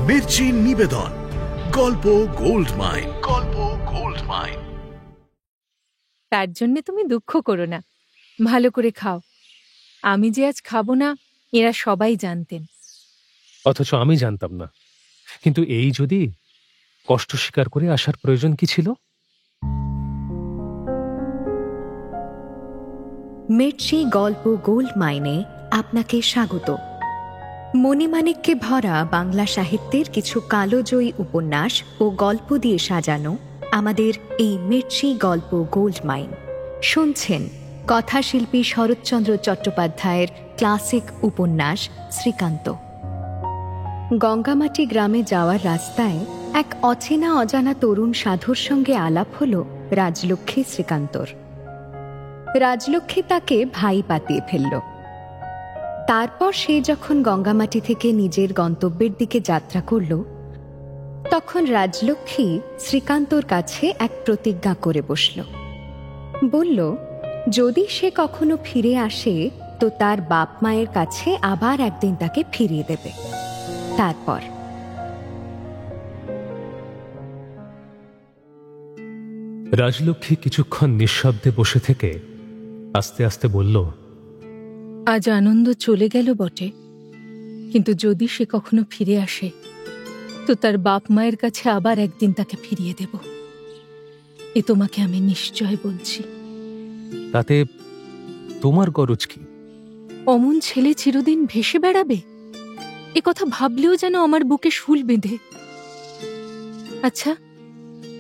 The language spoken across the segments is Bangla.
মির্চি নিবেদন গল্প গোল্ড মাইন। গল্প গোল্ড মাইন। তার জন্য তুমি দুঃখ করো না, ভালো করে খাও। আমি যে আজ খাবো না এরা সবাই জানতেন। অথচ আমি জানতাম না। কিন্তু এই যদি কষ্ট স্বীকার করে আসার প্রয়োজন কি ছিল? মির্চি গল্প গোল্ড মাইনে আপনাকে স্বাগত। মণিমাণিক্যে ভরা বাংলা সাহিত্যের কিছু কালোজয়ী উপন্যাস ও গল্প দিয়ে সাজানো আমাদের এই মির্চি গল্প গোল্ড মাইন। শুনছেন কথাশিল্পী শরৎচন্দ্র চট্টোপাধ্যায়ের ক্লাসিক উপন্যাস শ্রীকান্ত। গঙ্গামাটি গ্রামে যাওয়ার রাস্তায় এক অচেনা অজানা তরুণ সাধুর সঙ্গে আলাপ হল রাজলক্ষ্মী শ্রীকান্তর। রাজলক্ষ্মী তাকে ভাই পাতিয়ে ফেলল। তারপর সে যখন গঙ্গামাটি থেকে নিজের গন্তব্যের দিকে যাত্রা করল, তখন রাজলক্ষ্মী শ্রীকান্তর কাছে এক প্রতিজ্ঞা করে বসল। বলল, যদি সে কখনো ফিরে আসে তো তার বাপ মায়ের কাছে আবার একদিন তাকে ফিরিয়ে দেবে। তারপর রাজলক্ষ্মী কিছুক্ষণ নিঃশব্দে বসে থেকে আস্তে আস্তে বলল, আজ আনন্দ চলে গেল বটে, কিন্তু যদি সে কখনো ফিরে আসে তো তার বাপ মায়ের কাছে আবার একদিন তাকে ফিরিয়ে দেব। এ তোমাকে আমি নিশ্চয় বলছি। তাতে তোমার গরজ কি? অমন ছেলে চিরদিন ভেসে বেড়াবে, এ কথা ভাবলেও যেন আমার বুকে শুল বেঁধে। আচ্ছা,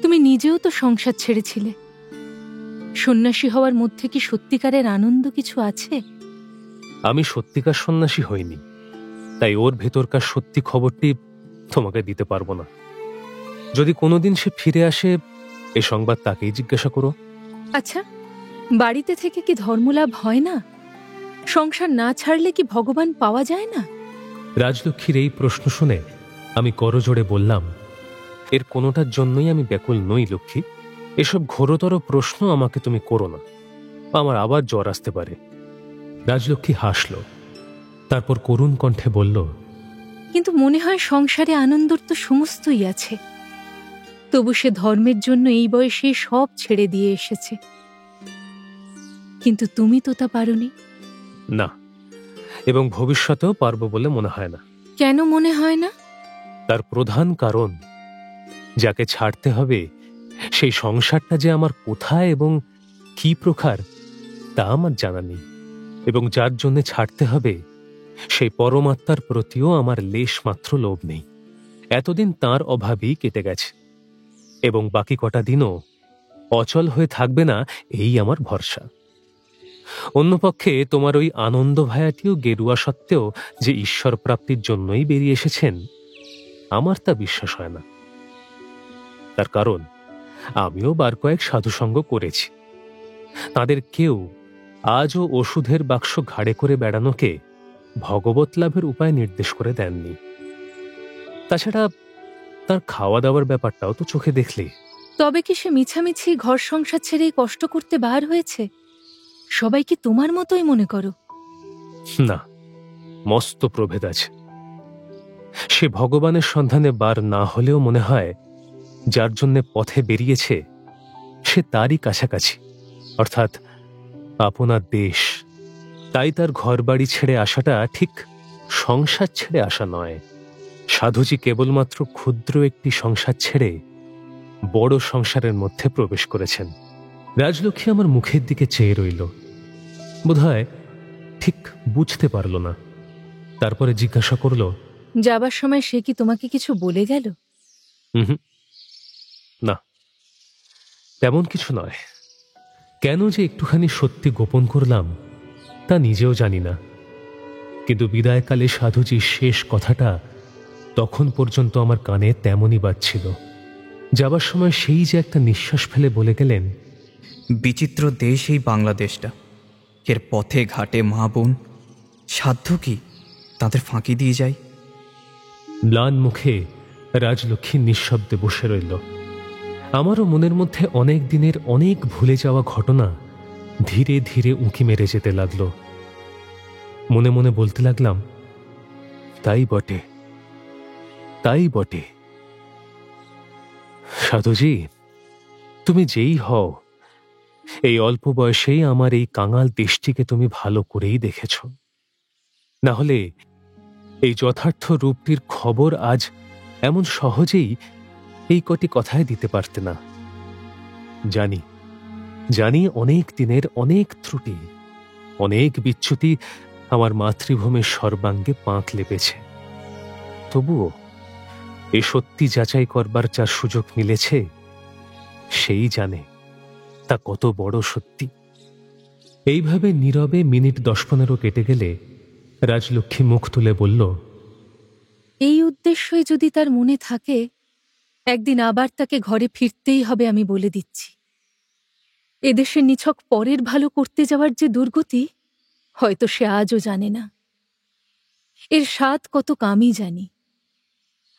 তুমি নিজেও তো সংসার ছেড়েছিলে। সন্ন্যাসী হওয়ার মধ্যে কি সত্যিকারের আনন্দ কিছু আছে? আমি সত্যিকার সন্ন্যাসী হইনি, তাই ওর ভেতরকার সত্যি খবরটি তোমাকে দিতে পারবো না। যদি কোনোদিন সে ফিরে আসে এ সংবাদ তাকেই জিজ্ঞাসা করো। আচ্ছা, বাড়িতে থেকে কি ধর্মলাভ হয় না? সংসার না ছাড়লে কি ভগবান পাওয়া যায় না? রাজলক্ষ্মীর এই প্রশ্ন শুনে আমি করজোড়ে বললাম, এর কোনোটার জন্যই আমি ব্যাকুল নই লক্ষ্মী। এসব ঘোরতর প্রশ্ন আমাকে তুমি করো না, আমার আবার জ্বর আসতে পারে। রাজলক্ষ্মী হাসল, তারপর করুণ কণ্ঠে বলল, কিন্তু মনে হয় সংসারে আনন্দর তো সমস্তই আছে। তবু সে ধর্মের জন্য এই বয়সে সব ছেড়ে দিয়ে এসেছে। কিন্তু তুমি তো তা পারোনি। না, এবং ভবিষ্যতেও পারবো বলে মনে হয় না। কেন মনে হয় না? তার প্রধান কারণ, যাকে ছাড়তে হবে সেই সংসারটা যে আমার কোথায় এবং কি প্রকার তা আমার জানা নেই, এবং যার জন্য ছাড়তে হবে সেই পরমাত্মার প্রতিও আমার লেশ মাত্র লোভ নেই। এতদিন তার অভাবেই কেটে গেছে, এবং বাকি কটা দিনও অচল হয়ে থাকবে না এই আমার ভরসা। অন্যপক্ষে তোমার ওই আনন্দ ভায়াটিও গেরুয়া সত্ত্বেও যে ঈশ্বর প্রাপ্তির জন্যই বেরিয়ে এসেছেন, আমার তা বিশ্বাস হয় না। তার কারণ, আমিও বার কয়েক সাধুসঙ্গ করেছি। তাদের কেউ আজও ওষুধের বাক্স ঘাড়ে করে বেড়ানোকে ভগবত লাভের উপায় নির্দেশ করে দেননি। তাছাড়া তার খাওয়া দাওয়ার ব্যাপারটাও তো চোখে দেখলে। তবে কি সে মিছামিছি ঘর সংসার ছেড়ে কষ্ট করতে বার হয়েছে? সবাই কি তোমার মতোই মনে করো? না, মস্ত প্রভেদ আছে। সে ভগবানের সন্ধানে বার না হলেও মনে হয় যার জন্য পথে বেরিয়েছে সে তারই কাছাকাছি, অর্থাৎ আপনার দেশ। তাই তার ঘর বাড়ি ছেড়ে আসাটা ঠিক সংসার ছেড়ে আসা নয়। সাধুজি কেবলমাত্র ক্ষুদ্র একটি সংসার ছেড়ে বড় সংসারের মধ্যে প্রবেশ করেছেন। রাজলক্ষ্মী আমার মুখের দিকে চেয়ে রইল, বোধহয় ঠিক বুঝতে পারল না। তারপরে জিজ্ঞাসা করল, যাবার সময় সে কি তোমাকে কিছু বলে গেল? না, তেমন কিছু নয়। কেন যে একটুখানি সত্যি গোপন করলাম তা নিজেও জানি না। কিন্তু বিদায়কালে সাধুজির শেষ কথাটা তখন পর্যন্ত আমার কানে তেমনই বাজছিল। যাবার সময় সেই যে একটা নিঃশ্বাস ফেলে বলে গেলেন, বিচিত্র দেশ এই বাংলাদেশটা। এর পথে ঘাটে মা বোন, সাধ্য কি তাদের ফাঁকি দিয়ে যায়? ম্লান মুখে রাজলক্ষ্মী নিঃশব্দে বসে রইল। আমারও মনের মধ্যে অনেক দিনের অনেক ভুলে যাওয়া ঘটনা ধীরে ধীরে উঁকি মেরে যেতে লাগলো। মনে মনে বলতে লাগলাম, তাই বটে, তাই বটে। সাধুজি, তুমি যেই হও, এই অল্প বয়সেই আমার এই কাঙাল দেশটিকে তুমি ভালো করেই দেখেছ। না হলে এই যথার্থ রূপটির খবর আজ এমন সহজেই এই কটি কথায় দিতে পারতে না। জানি জানি অনেক দিনের অনেক ত্রুটি, অনেক বিচ্যুতি আমার মাতৃভূমির সর্বাঙ্গে পাঁক লেপেছে। তবুও এ সত্যি যাচাই করবার যার সুযোগ মিলেছে, সেই জানে তা কত বড় সত্যি। এইভাবে নীরবে মিনিট 10-15 কেটে গেলে রাজলক্ষ্মী মুখ তুলে বলল, এই উদ্দেশ্যই যদি তার মনে থাকে, একদিন আবার তাকে ঘরে ফিরতেই হবে, আমি বলে দিচ্ছি। এদেশে নিছক পরের ভালো করতে যাওয়ার যে দুর্গতি, হয়তো সে আজও জানে না। এর স্বাদ কত কামই জানি।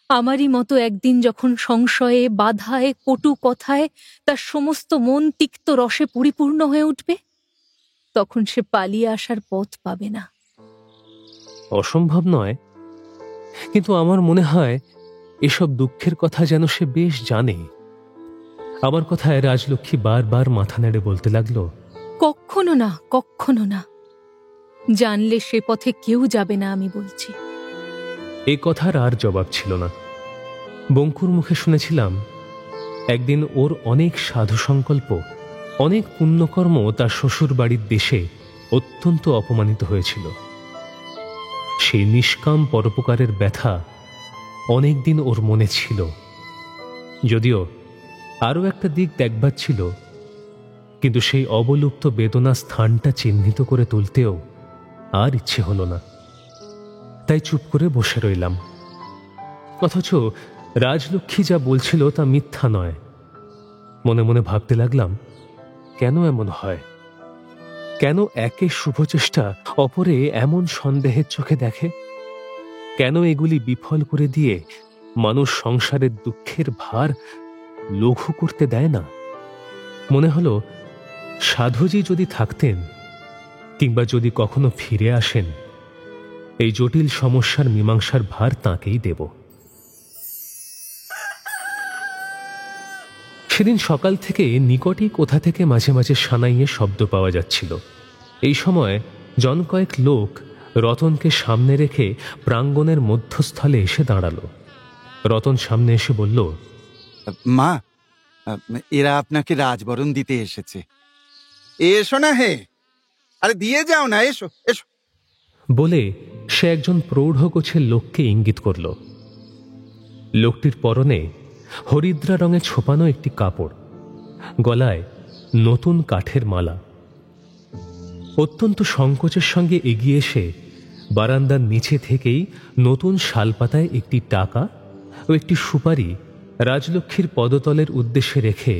আমারই মতো একদিন যখন সংশয়ে, বাধায়, কটু কথায় তার সমস্ত মন তিক্ত রসে পরিপূর্ণ হয়ে উঠবে, তখন সে পালিয়ে আসার পথ পাবে না। অসম্ভব নয়, কিন্তু আমার মনে হয় এসব দুঃখের কথা যেন সে বেশ জানে। আমার কথায় রাজলক্ষ্মী বারবার মাথা নেড়ে বলতে লাগলো, কখনো না, কখনো না। জানলে সে পথে কেউ যাবে না, আমি বলছি। এ কথার আর জবাব ছিল না। বঙ্কুর মুখে শুনেছিলাম একদিন ওর অনেক সাধু সংকল্প, অনেক পুণ্যকর্ম তার শ্বশুর বাড়ির দেশে অত্যন্ত অপমানিত হয়েছিল। সেই নিষ্কাম পরোপকারের ব্যথা অনেকদিন ওর মনে ছিল। যদিও আরও একটা দিক দেখবার ছিল, কিন্তু সেই অবলুপ্ত বেদনা স্থানটা চিহ্নিত করে তুলতেও আর ইচ্ছে হলো না। তাই চুপ করে বসে রইলাম। অথচ রাজলক্ষ্মী যা বলছিল তা মিথ্যা নয়। মনে মনে ভাবতে লাগলাম, কেন এমন হয়? কেন একে শুভচেষ্টা অপরে এমন সন্দেহের চোখে দেখে? কেন এগুলি বিফল করে দিয়ে মানুষ সংসারের দুঃখের ভার লঘু করতে দেয় না? মনে হলো, সাধুজি যদি থাকতেন, কিংবা যদি কখনো ফিরে আসেন, এই জটিল সমস্যার মীমাংসার ভার তাঁকেই দেব। সেদিন সকাল থেকে নিকটেই কোথা থেকে মাঝে মাঝে সানাইয়ে শব্দ পাওয়া যাচ্ছিল। এই সময় জন কয়েক লোক রতনকে সামনে রেখে প্রাঙ্গণের মধ্যস্থলে এসে দাঁড়ালো। রতন সামনে এসে বলল, মা, এরা আপনাকে রাজবরণ দিতে এসেছে। এসো না হে, আরে দিয়ে যাও না, এসো এসো। বলে সে একজন প্রৌঢ় গোছের লোককে ইঙ্গিত করল। লোকটির পরনে হরিদ্রা রঙে ছোপানো একটি কাপড়, গলায় নতুন কাঠের মালা। অত্যন্ত সংকোচের সঙ্গে এগিয়ে এসে বারান্দার নিচে থেকেই নতুন শালপাতায় একটি টাকা ও একটি সুপারি রাজলক্ষ্মীর পদতলের উদ্দেশ্যে রেখে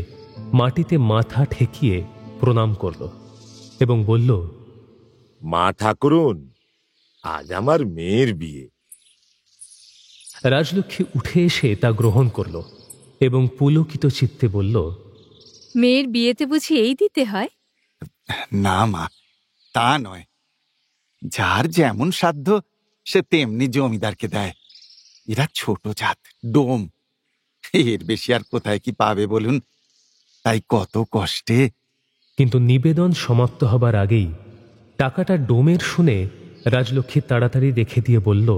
মাটিতে মাথা ঠেকিয়ে প্রণাম করল এবং বলল, মা ঠাকুরুন, আজ আমার মেয়ের বিয়ে। রাজলক্ষ্মী উঠে এসে তা গ্রহণ করল এবং পুলকিত চিত্তে বলল, মেয়ের বিয়েতে বুঝি এই দিতে হয়? না মা, তা নয়। যার যেমন সাধ্য সে তেমনি জমিদারকে দেয়। এরা ছোট জাত, ডোম, এর বেশি আর কোথায় কি পাবে বলুন? তাই কত কষ্টে। কিন্তু নিবেদন সমাপ্ত হবার আগেই টাকাটা ডোমের শুনে রাজলক্ষ্মী তাড়াতাড়ি রেখে দিয়ে বলল,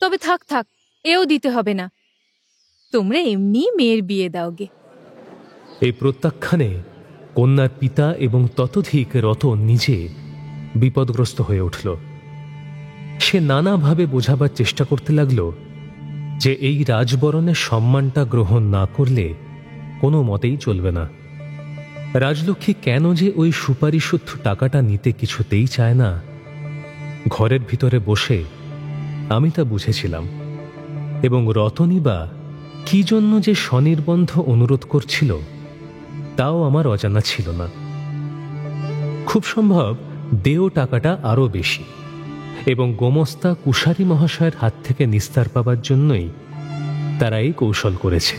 তবে থাক থাক, এও দিতে হবে না। তোমরা এমনি মেয়ের বিয়ে দাওগে। এই প্রত্যাখ্যানে কন্যার পিতা এবং ততোধিক রতন নিজে বিপদগ্রস্ত হয়ে উঠল। সে নানাভাবে বোঝাবার চেষ্টা করতে লাগল যে এই রাজবরণের সম্মানটা গ্রহণ না করলে কোনো মতেই চলবে না। রাজলক্ষ্মী কেন যে ওই সুপারিশুদ্ধ টাকাটা নিতে কিছুতেই চায় না, ঘরের ভিতরে বসে আমি তা বুঝেছিলাম। এবং রতনী বা কি জন্য যে স্বনির্বন্ধ অনুরোধ করছিল তাও আমার অজানা ছিল না। খুব সম্ভব দেও টাকাটা আরও বেশি, এবং গোমস্তা কুশারী মহাশয়ের হাত থেকে নিস্তার পাবার জন্যই তারা এই কৌশল করেছে।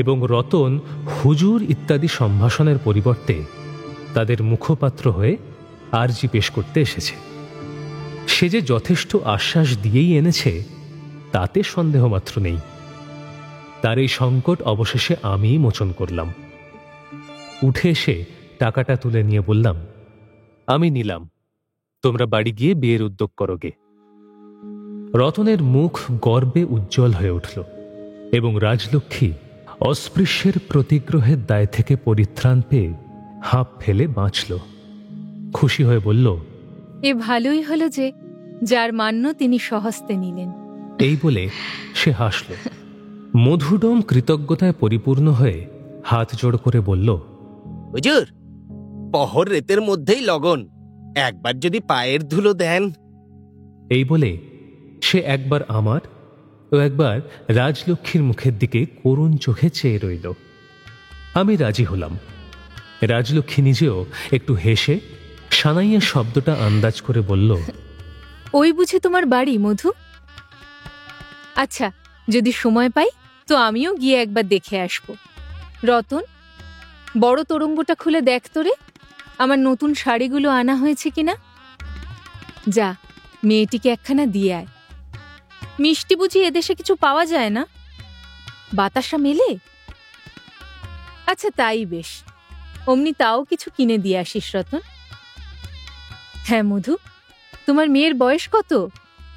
এবং রতন হুজুর ইত্যাদি সম্ভাষণের পরিবর্তে তাদের মুখপাত্র হয়ে আর্জি পেশ করতে এসেছে। সে যে যথেষ্ট আশ্বাস দিয়েই এনেছে তাতে সন্দেহ মাত্র নেই। তার এই সংকট অবশেষে আমিই মোচন করলাম। উঠে এসে টাকাটা তুলে নিয়ে বললাম, আমি নিলাম, তোমরা বাড়ি গিয়ে বিয়ের উদ্যোগ করো গে। রতনের মুখ গর্বে উজ্জ্বল হয়ে উঠল এবং রাজলক্ষ্মী অস্পৃশ্যের প্রতিগ্রহের দায় থেকে পরিত্রাণ পেয়ে হাঁপ ফেলে বাঁচল। খুশি হয়ে বলল, এ ভালোই হলো যে যার মান্য তিনি স্বহস্তে নিলেন। এই বলে সে হাসল। মধুডম কৃতজ্ঞতায় পরিপূর্ণ হয়ে হাত জোড় করে বলল, হুজুর, পহর রেতের মধ্যেই লগন, একবার যদি পায়ের ধুলো দেন। এই বলে সে একবার আমার ও একবার রাজলক্ষ্মীর মুখের দিকে করুণ চোখে চেয়ে রইল। আমি রাজি হলাম। রাজলক্ষ্মী নিজেও একটু হেসে সানাইয়ের শব্দটা আন্দাজ করে বলল, ওই বুঝে তোমার বাড়ি মধু? আচ্ছা, যদি সময় পাই তো আমিও গিয়ে একবার দেখে আসব। রতন, বড় তোরঙ্গটা খুলে দেখ তোরে, আমার নতুন শাড়িগুলো আনা হয়েছে কিনা। যা, মেয়েটিকে একখানা দিয়ে আয়। মিষ্টি বুঝি এদেশে কিছু পাওয়া যায় না? বাতাসা মেলে? আচ্ছা, তাই বেশ, অমনি তাও কিছু কিনে দিয়ে আসিস রতন। হ্যাঁ মধু, তোমার মেয়ের বয়স কত?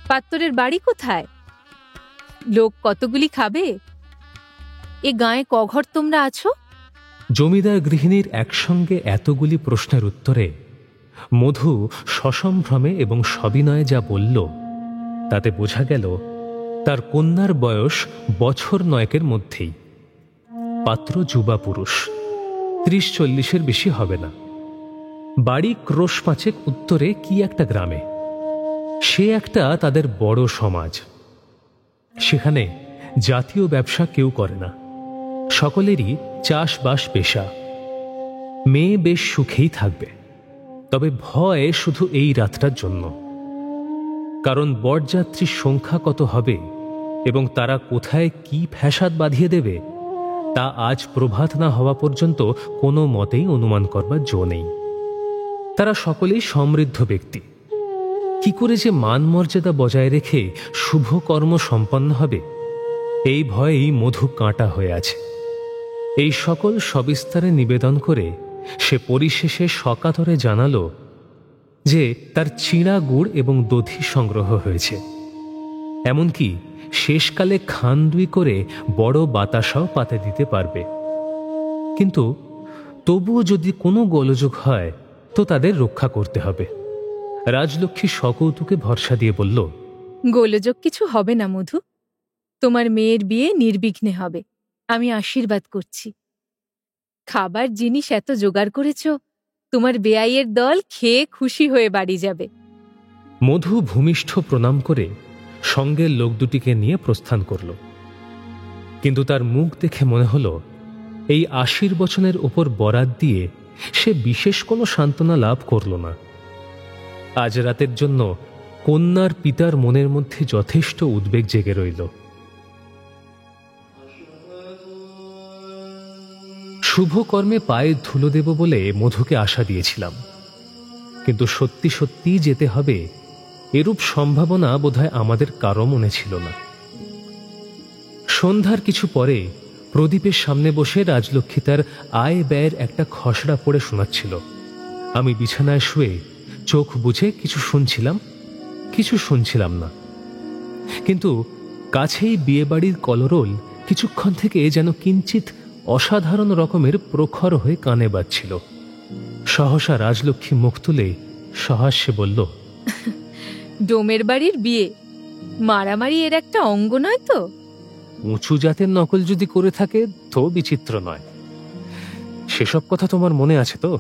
পাত্তরের বাড়ি কোথায়? লোক কতগুলি খাবে? এ গাঁয়ে কঘর তোমরা আছো? জমিদার গৃহিণীর একসঙ্গে এতগুলি প্রশ্নের উত্তরে মধু সসম্ভ্রমে এবং সবিনয়ে যা বলল তাতে বোঝা গেল তার কন্যার বয়স বছর 9 মধ্যেই। পাত্র যুবা পুরুষ, 30-40 বেশি হবে না। বাড়ি ক্রোশ 5 উত্তরে কি একটা গ্রামে। সে একটা তাদের বড় সমাজ। সেখানে জাতীয় ব্যবসা কেউ করে না, সকলেরই চাষবাস পেশা। মেয়ে বেশ সুখেই থাকবে, তবে ভয় শুধু এই রাতটার জন্য। কারণ বরযাত্রীর সংখ্যা কত হবে এবং তারা কোথায় কি ফ্যাসাদ বাঁধিয়ে দেবে তা আজ প্রভাত না হওয়া পর্যন্ত কোনো মতেই অনুমান করবার জো নেই। তারা সকলেই সমৃদ্ধ ব্যক্তি। কি করে যে মান মর্যাদা বজায় রেখে শুভ কর্ম সম্পন্ন হবে এই ভয়েই মধু কাঁটা হয়ে আছে। এই সকল সবিস্তারে নিবেদন করে সে পরিশেষে সকাতরে জানালো যে তার চিঁড়া গুড় এবং দধি সংগ্রহ হয়েছে, এমনকি শেষকালে খান 2 করে বড় বাতাসাও পাতে দিতে পারবে। কিন্তু তবুও যদি কোনো গোলযোগ হয় তো তাদের রক্ষা করতে হবে। রাজলক্ষ্মী সকৌতুকে ভরসা দিয়ে বলল, গোলযোগ কিছু হবে না মধু, তোমার মেয়ের বিয়ে নির্বিঘ্নে হবে, আমি আশীর্বাদ করছি। খাবার জিনিস এত জোগাড় করেছ, তোমার বেয়াইয়ের দল খেয়ে খুশি হয়ে বাড়ি যাবে। মধু ভূমিষ্ঠ প্রণাম করে সঙ্গের লোক দুটিকে নিয়ে প্রস্থান করল। কিন্তু তার মুখ দেখে মনে হল এই আশীর্বচনের ওপর বরাত দিয়ে সে বিশেষ কোনো সান্ত্বনা লাভ করল না। আজ রাতের জন্য কন্যার পিতার মনের মধ্যে যথেষ্ট উদ্বেগ জেগে রইল। শুভ কর্মে পায়ে ধুলো দেব বলে মধুকে আশা দিয়েছিলাম, কিন্তু সত্যি সত্যি যেতে হবে এরূপ সম্ভাবনা বোধহয় আমাদের কারো মনে ছিল না। সন্ধ্যার কিছু পরে প্রদীপের সামনে বসে রাজলক্ষ্মী তার আয় ব্যয়ের একটা খসড়া পড়ে শোনাচ্ছিল। আমি বিছানায় শুয়ে চোখ বুজে কিছু শুনছিলাম না। কিন্তু কাছেই বিয়েবাড়ির কলরোল কিছুক্ষণ থেকে যেন কিঞ্চিত অসাধারণ রকমের প্রখর হয়ে কানে বাজছিল। সহসা রাজলক্ষ্মী মুখ তুলে সহাস্যে বলল, ডোমের বাড়ির বিয়ে, মারামারি এর একটা অঙ্গ নয় তো? উঁচু জাতের নকল যদি করে থাকে তো বিচিত্র নয়। সেসব কথা তোমার মনে আছে তো?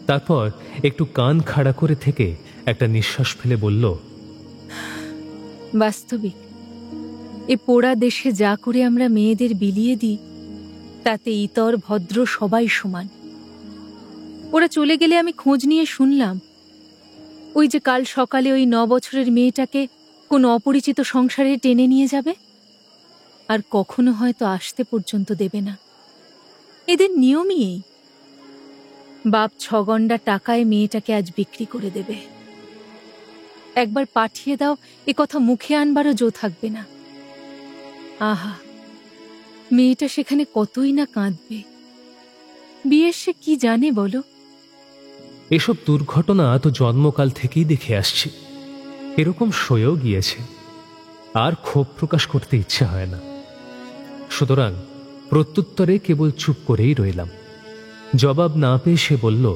তারপর একটু কান খাড়া করে থেকে একটা নিঃশ্বাস ফেলে বলল, বাস্তবিক এ পোড়া দেশে যা করে আমরা মেয়েদের বিলিয়ে দিই তাতে ইতর ভদ্র সবাই সমান। ওরা চলে গেলে আমি খোঁজ নিয়ে শুনলাম ওই যে কাল সকালে ওই 9 বছরের মেয়েটাকে কোন অপরিচিত সংসারে টেনে নিয়ে যাবে, আর কখনো হয়তো আসতে পর্যন্ত দেবে না। এদের নিয়মই এই। বাপ 6 গন্ডা টাকায় মেয়েটাকে আজ বিক্রি করে দেবে। একবার পাঠিয়ে দাও, এ কথা মুখে আনবারও জো থাকবে না। আহা, মেয়েটা সেখানে কতই না কাঁদবে। বিয়ের সে কি জানে বলো? এসব দুর্ঘটনা তো জন্মকাল থেকেই দেখে আসছি, এরকম সয়েও গিয়েছে, আর ক্ষোভ প্রকাশ করতে ইচ্ছে হয় না। সুতরাং প্রত্যুত্তরে কেবল চুপ করেই রইলাম। জবাব না পেয়ে সে বলল,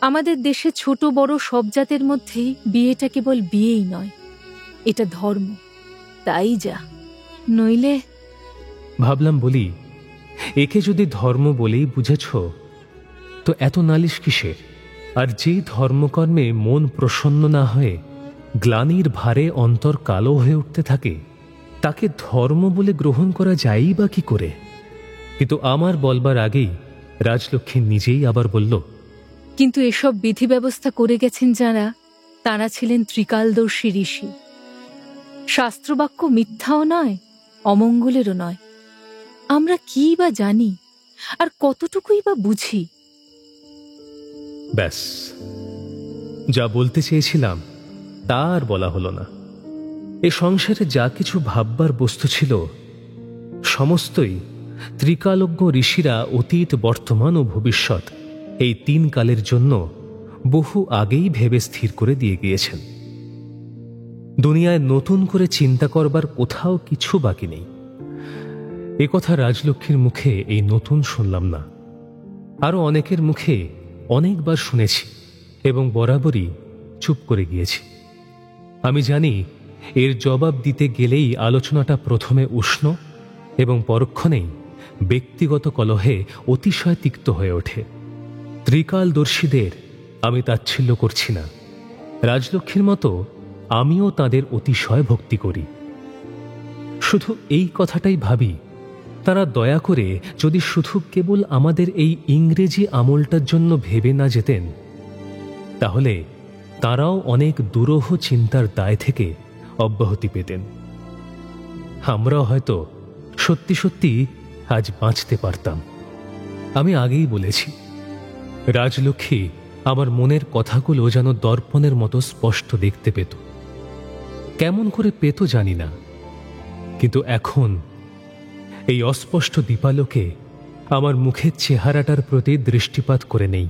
আমাদের দেশে ছোট বড় সব জাতের মধ্যেই বিয়েটা কেবল বিয়েই নয়, এটা ধর্ম, তাই যা, নইলে। ভাবলাম বলি, একে যদি ধর্ম বলেই বুঝেছ তো এত নালিশ কিসের? আর যে ধর্মকর্মে মন প্রসন্ন না হয়ে গ্লানির ভারে অন্তর কালো হয়ে উঠতে থাকে, তাকে ধর্ম বলে গ্রহণ করা যায়ই বা কি করে? কিন্তু আমার বলবার আগেই রাজলক্ষ্মী নিজেই আবার বলল, কিন্তু এসব বিধি ব্যবস্থা করে গেছেন যারা, তাঁরা ছিলেন ত্রিকালদর্শী ঋষি। শাস্ত্রবাক্য মিথ্যাও নয়, অমঙ্গলেরও নয়। আমরা কি বা জানি, আর কতটুকুই বা বুঝি? ব্যাস, যা বলতে চেয়েছিলাম তা আর বলা হলো না। এ সংসারে যা কিছু ভাববার বস্তু ছিল, সমস্তই ত্রিকালজ্ঞ ঋষিরা অতীত, বর্তমান ও ভবিষ্যৎ এই 3 কালের জন্য বহু আগেই ভেবে স্থির করে দিয়ে গিয়েছেন। দুনিয়ায় নতুন করে চিন্তা করবার কোথাও কিছু বাকি নেই। এ কথা রাজলক্ষ্মীর মুখে এই নতুন শুনলাম না, আরো অনেকের মুখে অনেকবার শুনেছি এবং বরাবরই চুপ করে গিয়েছি। আমি জানি এর জবাব দিতে গেলেই আলোচনাটা প্রথমে উষ্ণ এবং পরক্ষণেই ব্যক্তিগত কলহে অতিশয় তিক্ত হয়ে ওঠে। ত্রিকালদর্শীদের আমি তাচ্ছিল্য করছি না, রাজলক্ষ্মীর মতো আমিও তাদের অতিশয় ভক্তি করি। শুধু এই কথাটাই ভাবি, তারা দয়া করে যদি শুধু কেবল আমাদের এই ইংরেজি আমলটার জন্য ভেবে না যেতেন, তাহলে তারাও অনেক দুরূহ চিন্তার দায় থেকে অব্যাহতি পেতেন। আমরাও হয়তো সত্যি সত্যি আজ বাঁচতে পারতাম। আমি আগেই বলেছি, রাজলক্ষ্মী আমার মনের কথাগুলো যেন দর্পণের মতো স্পষ্ট দেখতে পেত। কেমন করে পেত জানি না, কিন্তু এখন এই অস্পষ্ট দীপালোকে আমার মুখের চেহারাটার প্রতি দৃষ্টিপাত করে নেই,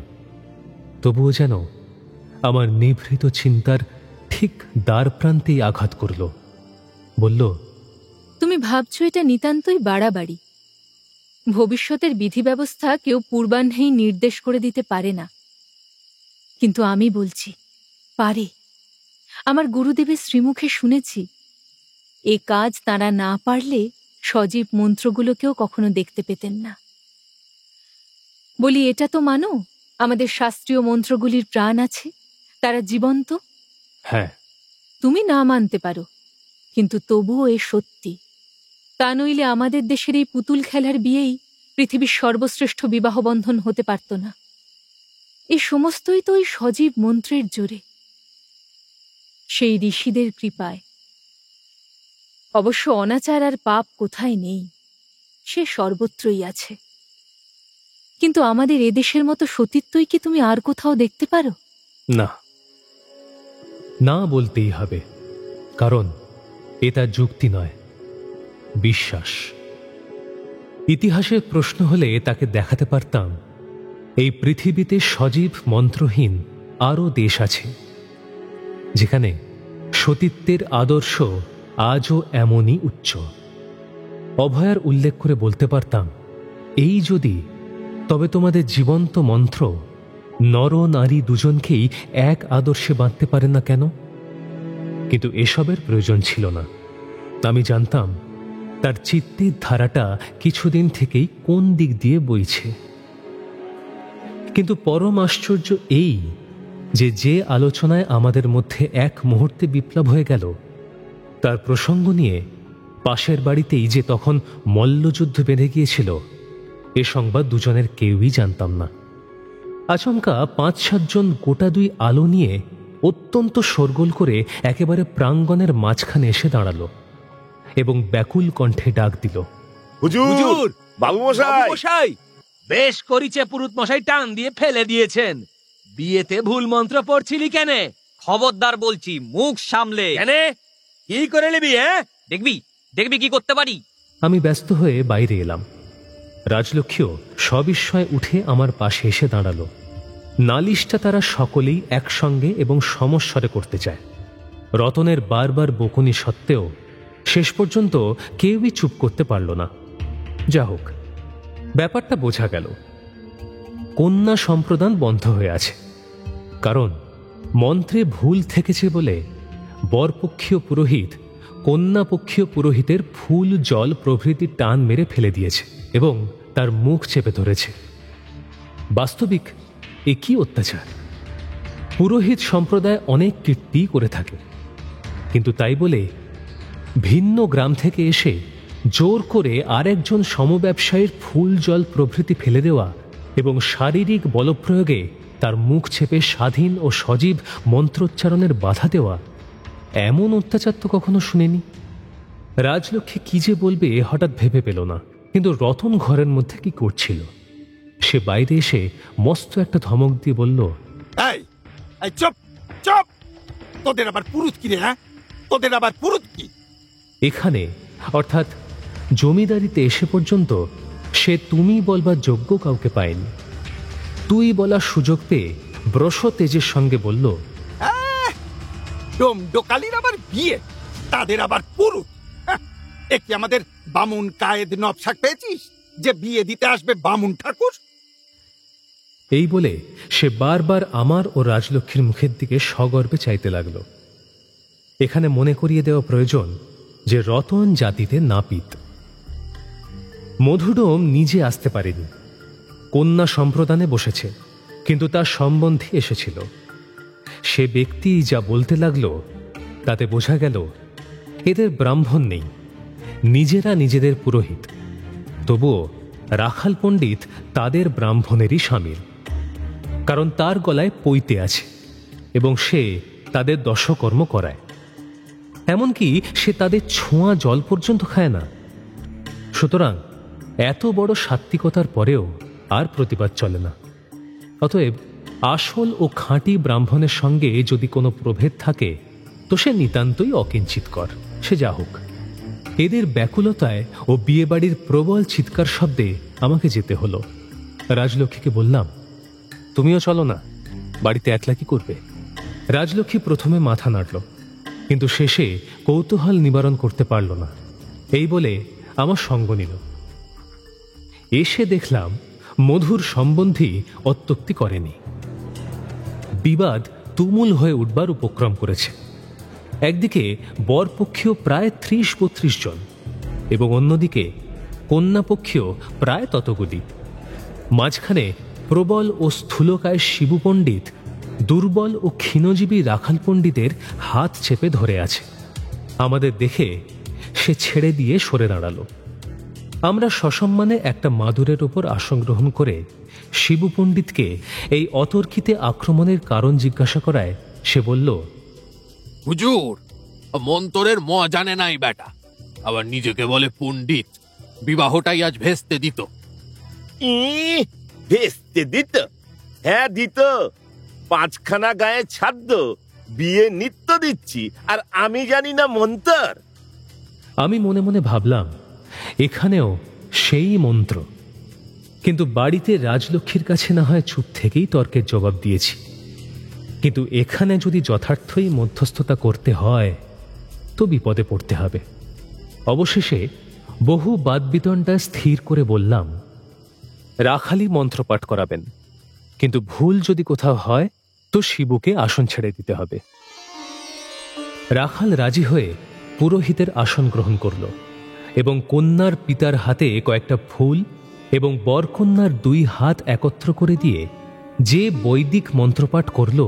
তবুও যেন আমার নিভৃত চিন্তার ঠিক দ্বার প্রান্তেই আঘাত করল। বলল, তুমি ভাবছো এটা নিতান্তই বাড়াবাড়ি। ভবিষ্যতের বিধি ব্যবস্থা কেউ পূর্বাহ্নেই নির্দেশ করে দিতে পারে না, কিন্তু আমি বলছি পারে। আমার গুরুদেবের শ্রীমুখে শুনেছি, এ কাজ তাঁরা না পারলে সজীব মন্ত্রগুলোকেও কখনো দেখতে পেতেন না। বলি, এটা তো মানো, আমাদের শাস্ত্রীয় মন্ত্রগুলির প্রাণ আছে, তারা জীবন্ত। হ্যাঁ, তুমি না মানতে পারো, কিন্তু তবুও এ সত্যি। তা নইলে আমাদের দেশের এই পুতুল খেলার বিয়েই পৃথিবীর সর্বশ্রেষ্ঠ বিবাহ বন্ধন হতে পারত না। এই সমস্তই তো ওই সজীব মন্ত্রের জোরে, সেই ঋষিদের কৃপায়। অবশ্য অনাচার আর পাপ কোথায় নেই, সে সর্বত্রই আছে। কিন্তু আমাদের এদেশের মতো সতীত্বই কি তুমি আর কোথাও দেখতে পারো? না, না বলতেই হবে, কারণ এটা যুক্তি নয়, বিশ্বাস। ইতিহাসের প্রশ্ন হলে তাকে দেখাতে পারতাম এই পৃথিবীতে সজীব মন্ত্রহীন আরও দেশ আছে, যেখানে সতীত্বের আদর্শ আজও এমনই উচ্চ। অভয়ার উল্লেখ করে বলতে পারতাম, এই যদি, তবে তোমাদের জীবন্ত মন্ত্র নর নারী দুজনকেই এক আদর্শে বাঁধতে পারে না কেন? কিন্তু এসবের প্রয়োজন ছিল না। আমি জানতাম তার চিত্তের ধারাটা কিছুদিন থেকেই কোন দিক দিয়ে বইছে। কিন্তু পরম আশ্চর্য এই যে আলোচনায় আমাদের মধ্যে এক মুহূর্তে বিপ্লব হয়ে গেল, তার প্রসঙ্গ নিয়ে পাশের বাড়িতেই যে তখন মল্লযুদ্ধ বেঁধে গিয়েছিল, এ সংবাদ দুজনের কেউই জানতাম না। আচমকা ৫-৭ জন গোটা ২ আলো নিয়ে অত্যন্ত শোরগোল করে একেবারে প্রাঙ্গণের মাঝখানে এসে দাঁড়ালো এবং ব্যাকুল কণ্ঠে ডাক দিল, হুজুর, বাবু মশাই! বেশ করিছে পুরুত মশাই টান দিয়ে ফেলে দিয়েছেন। বিয়েতে ভুল মন্ত্র পড়ছিলি কেনে? খবরদার বলছি, মুখ সামলে। কি করে নিবি? দেখবি দেখবি কি করতে পারি। আমি ব্যস্ত হয়ে বাইরে এলাম। রাজলক্ষ্মীও সবিস্ময়ে উঠে আমার পাশে এসে দাঁড়ালো। নালিশটা তারা সকলেই একসঙ্গে এবং সমস্বরে করতে চায়। রতনের বারবার বকুনি সত্ত্বেও শেষ পর্যন্ত কেউই চুপ করতে পারল না। যা হোক, ব্যাপারটা বোঝা গেল। কন্যা সম্প্রদান বন্ধ হয়ে আছে, কারণ মন্ত্রে ভুল থেকেছে বলে বরপক্ষীয় পুরোহিত কন্যাপক্ষীয় পুরোহিতের ফুল, জল প্রভৃতি টান মেরে ফেলে দিয়েছে এবং তার মুখ চেপে ধরেছে। বাস্তবিক এ কি অত্যাচার! পুরোহিত সম্প্রদায় অনেক কীর্তি করে থাকে, কিন্তু তাই বলে ভিন্ন গ্রাম থেকে এসে জোর করে আরেকজন সমব্যবসায়ীর ফুল, জল প্রভৃতি ফেলে দেওয়া এবং শারীরিক বলপ্রয়োগে তার মুখ চেপে স্বাধীন ও সজীব মন্ত্রোচ্চারণের বাধা দেওয়া, এমন অত্যাচার তো কখনো শুনিনি। রাজলক্ষ্মী কি যে বলবে হঠাৎ ভেবে পেল না, কিন্তু রতন ঘরের মধ্যে কি করছিল সে বাইরে এসে মস্ত একটা ধমক দিয়ে বলল, চুপ চুপ, তোদের আবার পুরুত কি রে? তোদের আবার পুরুত কি? এখানে অর্থাৎ জমিদারিতে এসে পর্যন্ত সে তুমি বলবার যোগ্য কাউকে পায়নি। তুই বলার সুযোগ পেয়ে ব্রস তেজের সঙ্গে বলল, ডোকালির আবার বিয়ে, তাদের আবার পুরুত? একটি আমাদের বামুন কায়েদ নবশাক পেয়েছিস যে বিয়ে দিতে আসবে বামুন ঠাকুর? এই বলে সে বারবার আমার ও রাজলক্ষ্মীর মুখের দিকে সগর্বে চাইতে লাগল। এখানে মনে করিয়ে দেওয়া প্রয়োজন যে রতন জাতিতে নাপিত। মধুডোম নিজে আসতে পারেনি, কন্যা সম্প্রদানে বসেছে, কিন্তু তার সম্বন্ধী এসেছিল। সে ব্যক্তি যা বলতে লাগল তাতে বোঝা গেল এদের ব্রাহ্মণ নেই, নিজেরা নিজেদের পুরোহিত। তবুও রাখাল পণ্ডিত তাদের ব্রাহ্মণেরই সামিল, কারণ তার গলায় পৈতে আছে এবং সে তাদের দশকর্ম করায়। এমনকি সে তাদের ছোঁয়া জল পর্যন্ত খায় না। সুতরাং এত বড় সাত্ত্বিকতার পরেও আর প্রতিবাদ চলে না। অতএব আসল ও খাঁটি ব্রাহ্মণের সঙ্গে যদি কোনো প্রভেদ থাকে তো সে নিতান্তই অকিঞ্চিতকর। সে যা হোক, এদের ব্যাকুলতায় ও বিয়েবাড়ির প্রবল চিৎকার শব্দে আমাকে যেতে হলো। রাজলক্ষ্মীকে বললাম, তুমিও চলো না, বাড়িতে একলা কি করবে? রাজলক্ষ্মী প্রথমে মাথা নাড়ল, কিন্তু শেষে কৌতূহল নিবারণ করতে পারল না। এই বলে আমার সঙ্গ নিল। এসে দেখলাম মধুর সম্বন্ধী অত্যুক্তি করেনি। বিবাদ তুমুল হয়ে উঠবার উপক্রম করেছে। একদিকে বরপক্ষীয় প্রায় ৩০-৩২ জন এবং অন্যদিকে কন্যাপক্ষীয় প্রায় ততগুলি। মাঝখানে প্রবল ও স্থূলকায় শিবু পণ্ডিত দুর্বল ও ক্ষীণজীবী রাখাল পণ্ডিতের হাত চেপে ধরে আছে। আমাদের দেখে সে ছেড়ে দিয়ে সরে দাঁড়ালো। আমরা সসম্মানে একটা মাদুরের ওপর আসন গ্রহণ করে শিবু পণ্ডিতকে এই অতর্কিতে আক্রমণের কারণ জিজ্ঞাসা করায় সে বলল, হুজুর, মন্তরের ম জানে নাই বেটা, আবার নিজেকে বলে পণ্ডিত। বিবাহটাই আজ ভেস্তে দিত। ভেস্তে দিত? হ্যাঁ দিত। 5খানা গায়ে ছাদ্য, বিয়ে নিত্য দিচ্ছি, আর আমি জানি না মন্তর। আমি মনে মনে ভাবলাম এখানেও সেই মন্ত্র, কিন্তু বাড়িতে রাজলক্ষ্মীর কাছে না হয় চুপ থেকেই তর্কের জবাব দিয়েছি, কিন্তু এখানে যদি যথার্থই মধ্যস্থতা করতে হয় তো বিপদে পড়তে হবে। অবশেষে বহু বাদবিতণ্ডা স্থির করে বললাম, রাখালি মন্ত্রপাঠ করাবেন, কিন্তু ভুল যদি কোথাও হয় তো শিবুকে আসন ছেড়ে দিতে হবে। রাখাল রাজি হয়ে পুরোহিতের আসন গ্রহণ করল এবং কন্যার পিতার হাতে কয়েকটা ফুল এবং বরকন্যার 2 হাত একত্র করে দিয়ে যে বৈদিক মন্ত্রপাঠ করল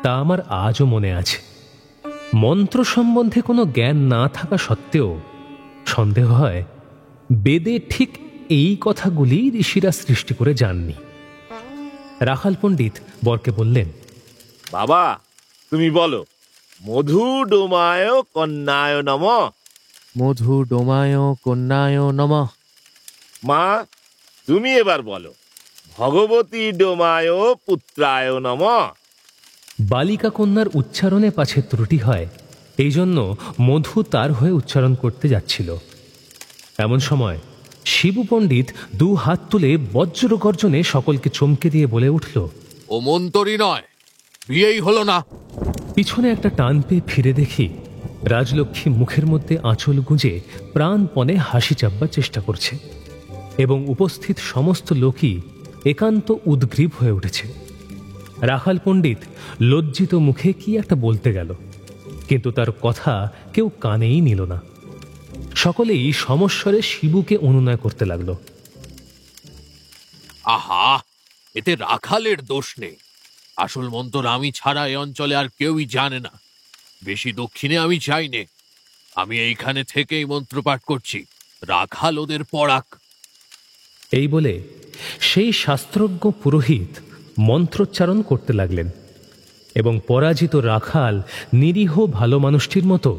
তা আমার আজও মনে আছে। মন্ত্র সম্বন্ধে কোনো জ্ঞান না থাকা সত্ত্বেও সন্দেহ হয় বেদে ঠিক এই কথাগুলি ঋষিরা সৃষ্টি করে যাননি। রাখাল পণ্ডিত বরকে বললেন, বাবা তুমি বলো, মধু ডোমায় কন্যায় নমঃ। মধু ডোমায় কন্যায় নমঃ। মা তুমি এবার বলো, ভগবতী ডোমায় পুত্রায় নমঃ। বালিকা কন্যার উচ্চারণে পাছে ত্রুটি হয়, এই জন্য মধু তার হয়ে উচ্চারণ করতে যাচ্ছিল। এমন সময় শিবু পণ্ডিত 2 হাত তুলে বজ্র গর্জনে সকলকে চমকে দিয়ে বলে উঠল, ও মন্তরী নয়, বিয়েই হলো না। পিছনে একটা টান পেয়ে ফিরে দেখি রাজলক্ষ্মী মুখের মধ্যে আঁচল গুঁজে প্রাণপণে হাসি চাপবার চেষ্টা করছে, এবং উপস্থিত সমস্ত লোকই একান্ত উদ্গ্রীব হয়ে উঠেছে। রাখাল পণ্ডিত লজ্জিত মুখে কি একটা বলতে গেল, কিন্তু তার কথা কেউ কানেই নিল না। সকলেই সমস্বরে শিবুকে অনুনয় করতে লাগলো। আহা, এতে রাখালের দোষ নেই। আসল মন্তর আমি ছাড়া এই অঞ্চলে আর কেউই জানে না। বেশি দক্ষিণে আমি চাই নে। আমি এইখানে থেকেই মন্ত্র পাঠ করছি, রাখাল ওদের পড়াক। এই বলে সেই শাস্ত্রজ্ঞ পুরোহিত মন্ত্রোচ্চারণ করতে লাগলেন, এবং পরাজিত রাখাল নিরীহ ভালো মানুষটির মতো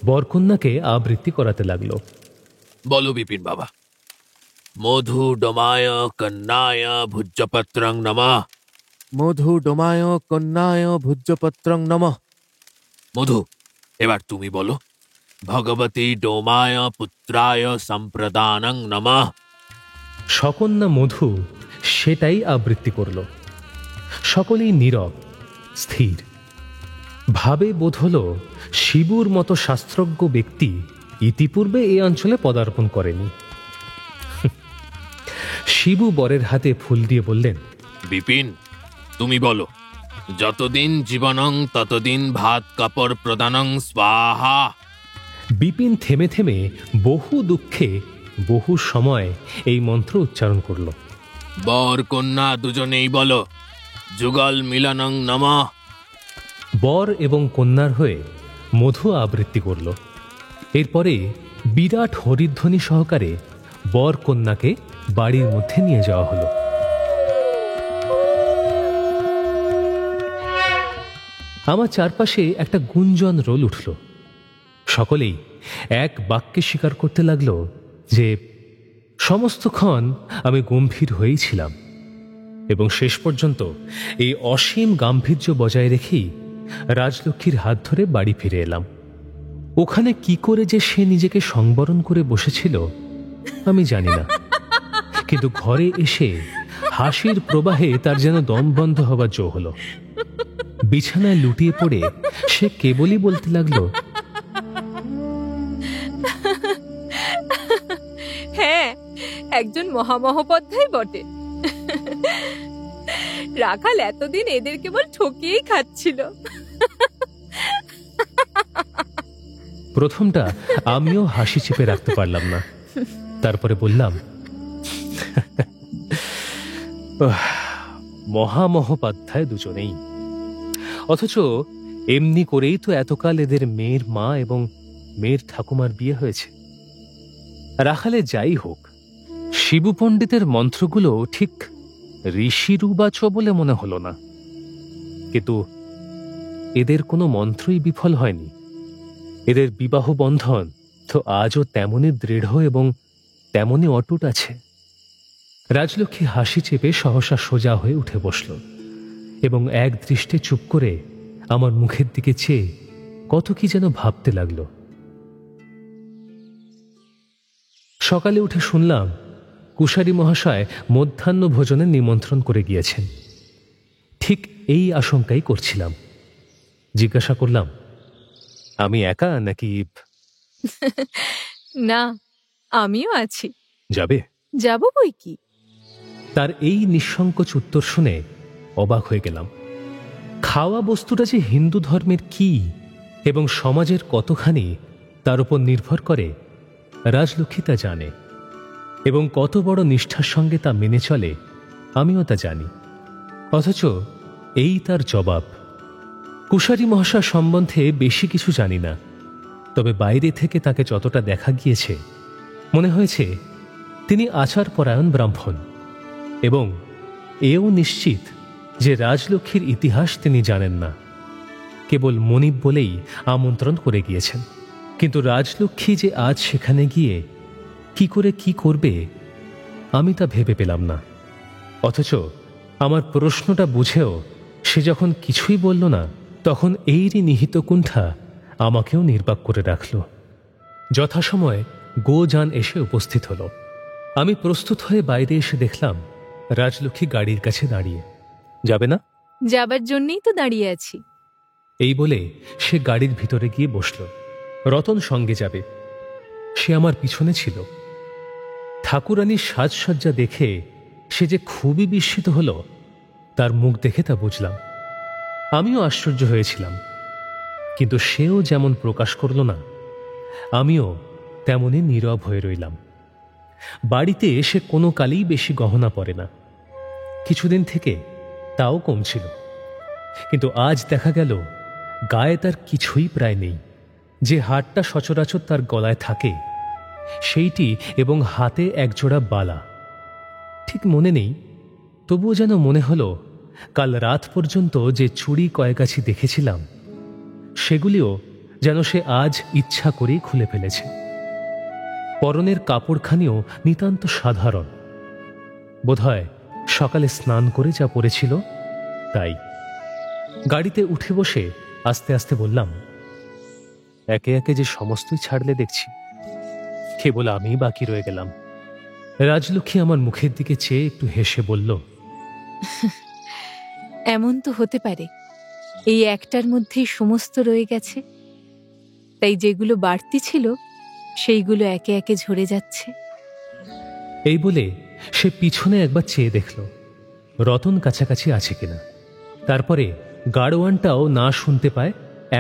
বরকন্যাকে আবৃত্তি করাতে লাগলো। বলো বিপিন বাবা। মধু ডোমায় কন্যায় ভুজ্যপত্রং নমঃ। মধু ডোমায় কন্যায় ভুজ্যপত্রং নমঃ। মধু, এবার তুমি বলো। ভগবতী ডোমায় পুত্রায় সম্প্রদানং নমঃ। সকন্যা মধু সেটাই আবৃত্তি করল। সকলেই নীরব, স্থির। ভাবে বোধ হল শিবুর মতো শাস্ত্রজ্ঞ ব্যক্তি ইতিপূর্বে এই অঞ্চলে পদার্পণ করেনি। শিবু বরের হাতে ফুল দিয়ে বললেন, বিপিন, তুমি বলো। যতদিন জীবনং ততদিন ভাত কাপড় প্রদানং স্বাহা। বিপিন থেমে থেমে বহু দুঃখে বহু সময় এই মন্ত্র উচ্চারণ করল। বর কন্যা দুজনেই বলো, যুগল মিলনং নমঃ। বর এবং কন্যার হয়ে মধু আবৃত্তি করল। এরপরে বিরাট হরিধ্বনি সহকারে বর কন্যাকে বাড়ির মধ্যে নিয়ে যাওয়া হলো। আমার চারপাশে একটা গুঞ্জন রোল উঠল। সকলেই এক বাক্যে স্বীকার করতে লাগলো যে সমস্তক্ষণ আমি গম্ভীর হয়েই ছিলাম, এবং শেষ পর্যন্ত এই অসীম গাম্ভীর্য বজায় রেখেই রাজলক্ষ্মীর হাত ধরে বাড়ি ফিরে এলাম। ওখানে কি করে যে সে নিজেকে সংবরণ করে বসেছিল আমি জানি না, কিন্তু ঘরে এসে হাসির প্রবাহে তার যেন দম বন্ধ হবার জো হলো। বিছানায় লুটিয়ে পড়ে সে কেবলই বলতে লাগলো, হ্যাঁ, একজন মহামহোপাধ্যায় বটে। রাখাল এতদিন এদের কেবল ঠকিয়েই খাচ্ছিল। প্রথমটা আমিও হাসি চেপে রাখতে পারলাম না। তারপরে বললাম, মহামহোপাধ্যায় দুজনেই, অথচ এমনি করেই তো এতকাল এদের মেয়ের মা এবং মেয়ের ঠাকুমার বিয়ে হয়েছে। রাখালে যাই হোক, শিবু পণ্ডিতের মন্ত্রগুলো ঠিক ঋষিরুবাচ বলে মনে হলো না, কিন্তু এদের কোনো মন্ত্রই বিফল হয়নি। এদের বিবাহ বন্ধন তো আজও তেমনই দৃঢ় এবং তেমনই অটুট আছে। রাজলক্ষ্মী হাসি চেপে সহসা সোজা হয়ে উঠে বসল, এবং এক দৃষ্টে চুপ করে আমার মুখের দিকে চেয়ে কত কি যেন ভাবতে লাগল। সকালে উঠে শুনলাম কুশারী মহাশয় মধ্যাহ্ন ভোজনের নিমন্ত্রণ করে গিয়েছেন। ঠিক এই আশঙ্কাই করছিলাম। জিজ্ঞাসা করলাম, আমি একা নাকি? না, আমিও আছি। যাবে? যাব বই কি। তার এই নিঃসংকোচ উত্তর শুনে অবাক হয়ে গেলাম। খাওয়া বস্তুটা যে হিন্দু ধর্মের কি এবং সমাজের কতখানি তার উপর নির্ভর করে রাজলক্ষ্মী তা জানে, এবং কত বড় নিষ্ঠার সঙ্গে তা মেনে চলে আমিও তা জানি। অথচ এই তার জবাব। কুশারী মহাশয় সম্বন্ধে বেশি কিছু জানি না, তবে বাইরে থেকে তাকে যতটা দেখা গিয়েছে মনে হয়েছে তিনি আচারপরায়ণ ব্রাহ্মণ, এবং এও নিশ্চিত যে রাজলক্ষ্মীর ইতিহাস তিনি জানেন না। কেবল মনিব বলেই আমন্ত্রণ করে গিয়েছেন, কিন্তু রাজলক্ষ্মী যে আজ সেখানে গিয়ে কি করে কি করবে আমি তা ভেবে পেলাম না। অথচ আমার প্রশ্নটা বুঝেও সে যখন কিছুই বলল না, তখন এরই নিহিত কুণ্ঠা আমাকেও নির্বাক করে রাখল। যথাসময়ে গোযান এসে উপস্থিত হল। আমি প্রস্তুত হয়ে বাইরে এসে দেখলাম রাজলক্ষ্মী গাড়ির কাছে দাঁড়িয়ে। যাবে না? যাবার জন্যই তো দাঁড়িয়ে আছি। এই বলে সে গাড়ির ভিতরে গিয়ে বসল। রতন সঙ্গে যাবে। সে আমার পিছনে ছিল। ঠাকুরানীর সাজসজ্জা দেখে সে যে খুবই বিস্মিত হল, তার মুখ দেখে তা বুঝলাম। আমিও আশ্চর্য হয়েছিলাম, কিন্তু সেও যেমন প্রকাশ করল না, আমিও তেমনই নীরব হয়ে রইলাম। বাড়িতে সে কোনো কালেই বেশি গহনা পরে না, কিছুদিন থেকে তাও কমছিল, কিন্তু আজ দেখা গেল গায়ে তার কিছুই প্রায় নেই। যে হারটা সচরাচর তার গলায় থাকে সেইটি, এবং হাতে একজোড়া বালা। ঠিক মনে নেই, তবুও যেন মনে হলো কাল রাত পর্যন্ত যে চুড়ি কয়েকাছি দেখেছিলাম সেগুলিও যেন সে আজ ইচ্ছা করেই খুলে ফেলেছে। পরনের কাপড়খানিও নিতান্ত সাধারণ, বোধহয় সকালে স্নান করে যা পরেছিল তাই। গাড়িতে উঠে বসে আস্তে আস্তে বললাম, একে একে যে সমস্তই ছাড়লে দেখছি, কেবল আমি বাকি রয়ে গেলাম। রাজলক্ষ্মী আমার মুখের দিকে চেয়ে একটু হেসে বলল, এমন তো হতে পারে এই একটার মধ্যেই সমস্ত রয়ে গেছে, তাই যেগুলো বাড়তি ছিল সেইগুলো একে একে ঝরে যাচ্ছে। এই বলে সে পিছনে একবার চেয়ে দেখল রতন কাছাকাছি আছে কিনা। তারপরে গাড়োয়ানটাও না শুনতে পায়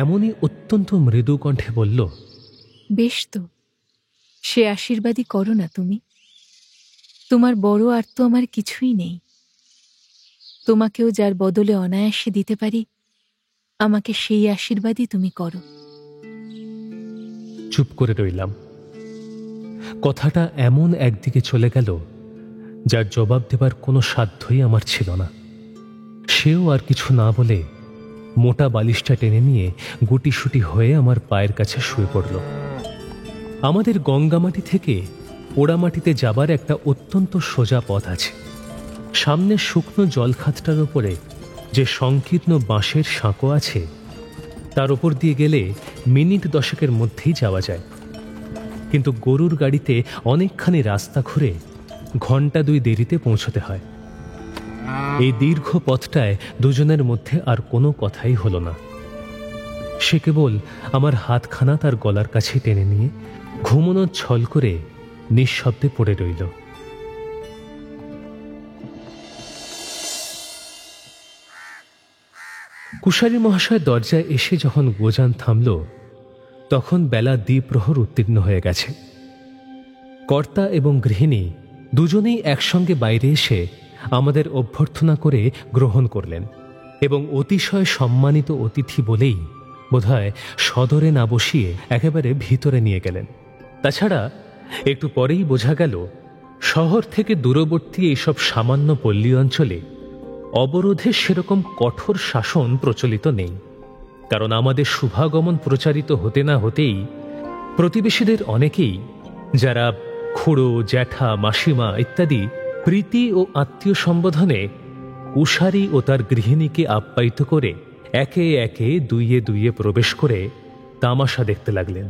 এমনই অত্যন্ত মৃদু কণ্ঠে বলল, বেশ তো, সে আশীর্বাদই করো না তুমি। তোমার বড় আর তো আমার কিছুই নেই। তোমাকেও যার বদলে অনায়াসে দিতে পারি, আমাকে সেই আশীর্বাদই তুমি করো। চুপ করে রইলাম। কথাটা এমন একদিকে চলে গেল যার জবাব দেবার কোনো সাধ্যই আমার ছিল না। সেও আর কিছু না বলে মোটা বালিশটা টেনে নিয়ে গুটিসুটি হয়ে আমার পায়ের কাছে শুয়ে পড়ল। আমাদের গঙ্গামাটি থেকে পোড়ামাটিতে যাবার একটা অত্যন্ত সোজা পথ আছে। সামনে শুকনো জলখাতটার ওপরে যে সংকীর্ণ বাঁশের সাঁকো আছে, তার ওপর দিয়ে গেলে মিনিট 10 মধ্যেই যাওয়া যায়। কিন্তু গরুর গাড়িতে অনেকখানি রাস্তা ঘুরে ঘণ্টা 2 দেরিতে পৌঁছতে হয়। এই দীর্ঘ পথটায় দুজনের মধ্যে আর কোনো কথাই হলো না। সে কেবল আমার হাতখানা তার গলার কাছে টেনে নিয়ে ঘুমোনোর ছল করে নিঃশব্দে পড়ে রইল। কুশারী মহাশয় দরজায় এসে যখন গোযান থামল, তখন বেলা দ্বিপ্রহর উত্তীর্ণ হয়ে গেছে। কর্তা এবং গৃহিণী দুজনেই একসঙ্গে বাইরে এসে আমাদের অভ্যর্থনা করে গ্রহণ করলেন, এবং অতিশয় সম্মানিত অতিথি বলেই বোধহয় সদরে না বসিয়ে একেবারে ভিতরে নিয়ে গেলেন। তাছাড়া একটু পরেই বোঝা গেল শহর থেকে দূরবর্তী এইসব সামান্য পল্লী অঞ্চলে অবরোধে সেরকম কঠোর শাসন প্রচলিত নেই। কারণ আমাদের শুভাগমন প্রচারিত হতে না হতেই প্রতিবেশীদের অনেকেই, যারা খুড়ো, জ্যাঠা, মাসিমা ইত্যাদি প্রীতি ও আত্মীয় সম্বোধনে কুশারী ও তার গৃহিণীকে আপ্যায়িত করে একে একে দুইয়ে দুইয়ে প্রবেশ করে তামাশা দেখতে লাগলেন।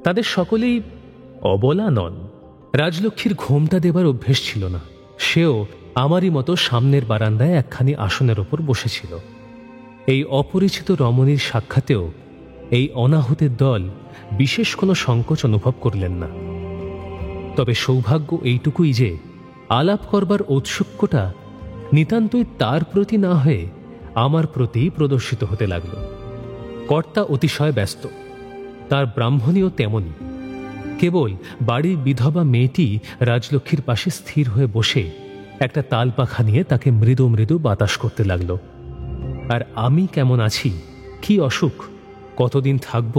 তাদের সকলেই অবলা নন। রাজলক্ষ্মীর ঘোমটা দেবার অভ্যেস ছিল না। সেও আমারই মতো সামনের বারান্দায় একখানি আসনের ওপর বসেছিল। এই অপরিচিত রমণীর সাক্ষাতেও এই অনাহুতের দল বিশেষ কোনো সংকোচ অনুভব করলেন না। তবে সৌভাগ্য এইটুকুই যে আলাপ করবার ঔৎসুক্যটা নিতান্তই তার প্রতি না হয়ে আমার প্রতি প্রদর্শিত হতে লাগল। কর্তা অতিশয় ব্যস্ত, তার ব্রাহ্মণীও তেমনি। কেবল বাড়ির বিধবা মেয়েটি রাজলক্ষ্মীর পাশে স্থির হয়ে বসে একটা তালপাখা নিয়ে তাকে মৃদু মৃদু বাতাস করতে লাগল। আর আমি কেমন আছি, কি অসুখ, কতদিন থাকব,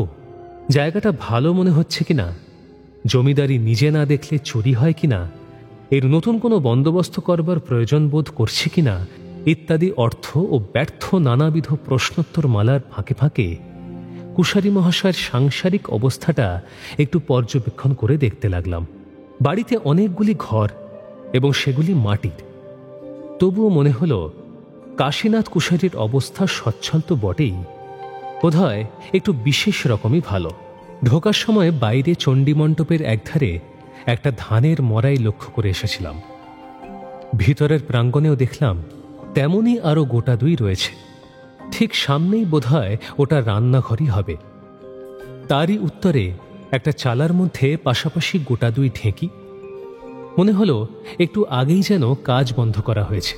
জায়গাটা ভালো মনে হচ্ছে কিনা, জমিদারি নিজে না দেখলে চুরি হয় কিনা, এর নতুন কোনো বন্দোবস্ত করবার প্রয়োজন বোধ করছে কিনা ইত্যাদি অর্থ ও ব্যর্থ নানাবিধ প্রশ্নোত্তর মালার ফাঁকে ফাঁকে কুশারী মহাশয়ের সাংসারিক অবস্থাটা একটু পর্যবেক্ষণ করে দেখতে লাগলাম। বাড়িতে অনেকগুলি ঘর এবং সেগুলি মাটির। তবুও মনে হলো কাশীনাথ কুশারির অবস্থা সচ্ছল তো বটেই, বোধহয় একটু বিশেষ রকমই ভালো। ঢোকার সময় বাইরে চণ্ডীমণ্ডপের একধারে একটা ধানের মরাই লক্ষ্য করে এসেছিলাম। ভিতরের প্রাঙ্গণেও দেখলাম তেমনই আরও গোটা দুই রয়েছে। ঠিক সামনেই বোধহয় ওটা রান্নাঘরই হবে। তারই উত্তরে একটা চালার মধ্যে পাশাপাশি গোটা দুই ঢেঁকি। মনে হলো একটু আগেই যেন কাজ বন্ধ করা হয়েছে।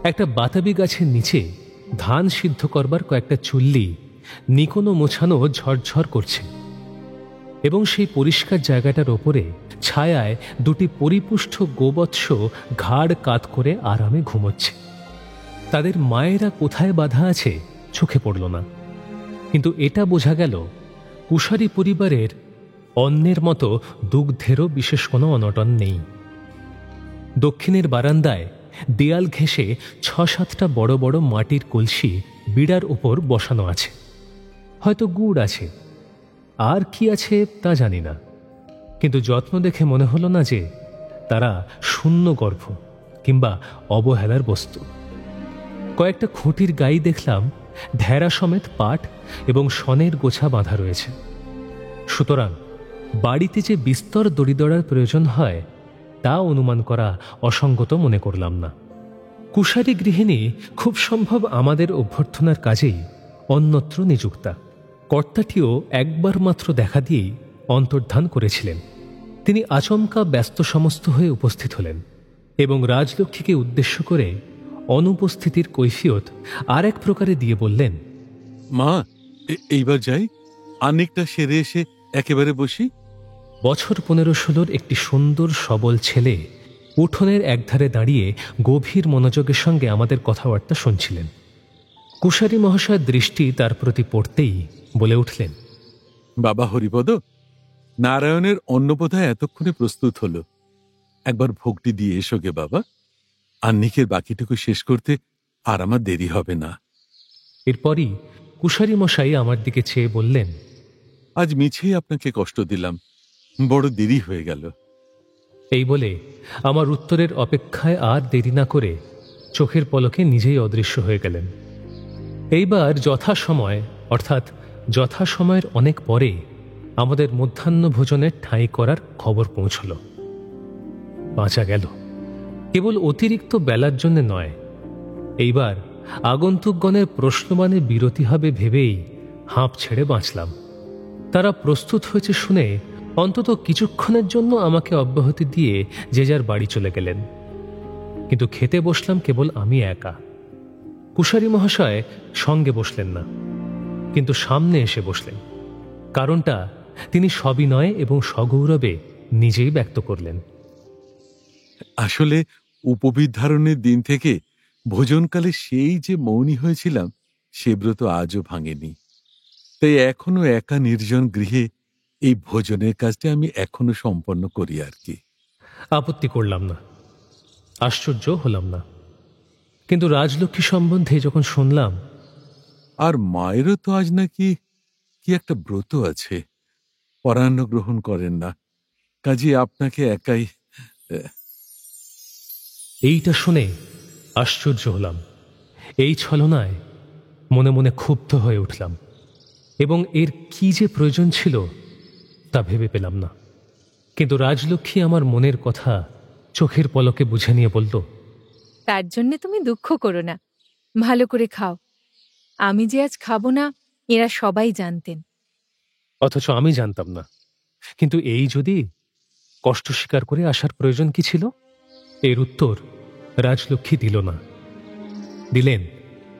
একটা বাতাবি গাছের নিচে ধান সিদ্ধ করবার কয়েকটা চুল্লি নিকোনো মোছানো ঝরঝর করছে, এবং সেই পরিষ্কার জায়গাটার ওপরে ছায়ায় দুটি পরিপুষ্ট গোবৎস ঘাড় কাত করে আরামে ঘুমোচ্ছে। তাদের মায়েরা কোথায় বাঁধা আছে চোখে পড়ল না, কিন্তু এটা বোঝা গেল কুশারি পরিবারের অন্যের মতো দুগ্ধেরও বিশেষ কোনো অনটন নেই। দক্ষিণের বারান্দায় দেয়াল ঘেঁষে ৬-৭টা বড় বড় মাটির কলসি বিড়ার উপর বসানো আছে। হয়তো গুড় আছে, আর কি আছে তা জানি না, কিন্তু যত্ন দেখে মনে হলো না যে তারা শূন্য গর্ভ কিংবা অবহেলার বস্তু। কয়েকটা খুঁটির গায়ে দেখলাম ঢেরা সমেত পাট এবং শনের গোছা বাঁধা রয়েছে। সুতরাং বাড়িতে যে বিস্তর দড়িদড়ার প্রয়োজন হয় তা অনুমান করা অসঙ্গত মনে করলাম না। কুশারি গৃহিণী খুব সম্ভব আমাদের অভ্যর্থনার কাজেই অন্যত্র নিযুক্তা। কর্তাটিও একবার মাত্র দেখা দিয়েই অন্তর্ধান করেছিলেন। তিনি আচমকা ব্যস্ত সমস্ত হয়ে উপস্থিত হলেন এবং রাজলক্ষ্মীকে উদ্দেশ্য করে অনুপস্থিতির কৈফিয়ত আর এক প্রকারে দিয়ে বললেন, মা, এইবার যাই, অনেকটা সেরে এসে একেবারে বসি। বছর 15-16 একটি সুন্দর সবল ছেলে উঠোনের একধারে দাঁড়িয়ে গভীর মনোযোগের সঙ্গে আমাদের কথাবার্তা শুনছিলেন। কুশারি মহাশয়ের দৃষ্টি তার প্রতি পড়তেই বলে উঠলেন, বাবা হরিপদ, নারায়ণের অন্নপ্রথায় এতক্ষণে প্রস্তুত হলো, একবার ভোগটি দিয়ে এসো গে বাবা। আন্নিকের বাকিটুকু শেষ করতে আর আমার দেরি হবে না। এরপরই কুশারি মশাই আমার দিকে চেয়ে বললেন, আজ মিছেই আপনাকে কষ্ট দিলাম, বড় দেরি হয়ে গেল। এই বলে আমার উত্তরের অপেক্ষায় আর দেরি না করে চোখের পলকে নিজেই অদৃশ্য হয়ে গেলেন। এইবার যথাসময়, অর্থাৎ যথাসময়ের অনেক পরে আমাদের মধ্যাহ্ন ভোজনের ঠাঁই করার খবর পৌঁছল। বাঁচা গেল। কেবল অতিরিক্ত বেলার জন্য নয়, এইবার আগন্তুকগণের প্রশ্নমানে বিরতি হবে ভেবেই হাঁপ ছেড়ে বাঁচলাম। তারা প্রস্তুত হয়েছে শুনে অন্তত কিছুক্ষণের জন্য আমাকে অব্যাহতি দিয়ে যে যার বাড়ি চলে গেলেন। কিন্তু খেতে বসলাম কেবল আমি একা। কুশারি মহাশয় সঙ্গে বসলেন না, কিন্তু সামনে এসে বসলেন। কারণটা তিনি সবিনয়ে এবং সগৌরবে নিজেই ব্যক্ত করলেন। আসলে উপবিদ ধারণের দিন থেকে ভোজনকালে সেই যে মৌনী হয়েছিলাম, সে ব্রত আজও ভাঙেনি। তাই এখনো একা নির্জন গৃহে এই ভোজনের কাজটা আমি এখনো সম্পন্ন করি আর কি। আপত্তি করলাম না, আশ্চর্য হলাম না, কিন্তু রাজলক্ষ্মী সম্বন্ধে যখন শুনলাম, আর মায়েরও তো আজ নাকি কি একটা ব্রত আছে, পরান্ন গ্রহণ করেন না, কাজে আপনাকে একাই। এইটা শুনে আশ্চর্য হলাম। এই ছলনায় মনে মনে ক্ষুব্ধ হয়ে উঠলাম এবং এর কি যে প্রয়োজন ছিল তা ভেবে পেলাম না। কিন্তু রাজলক্ষ্মী আমার মনের কথা চোখের পলকে বুঝে নিয়ে বলল, তার জন্যে তুমি দুঃখ করো না, ভালো করে খাও। আমি যে আজ খাবো না এরা সবাই জানতেন। অথচ আমি জানতাম না। কিন্তু এই যদি কষ্ট স্বীকার করে আসার প্রয়োজন কি ছিল? এর উত্তর রাজলক্ষ্মী দিল না। দিলেন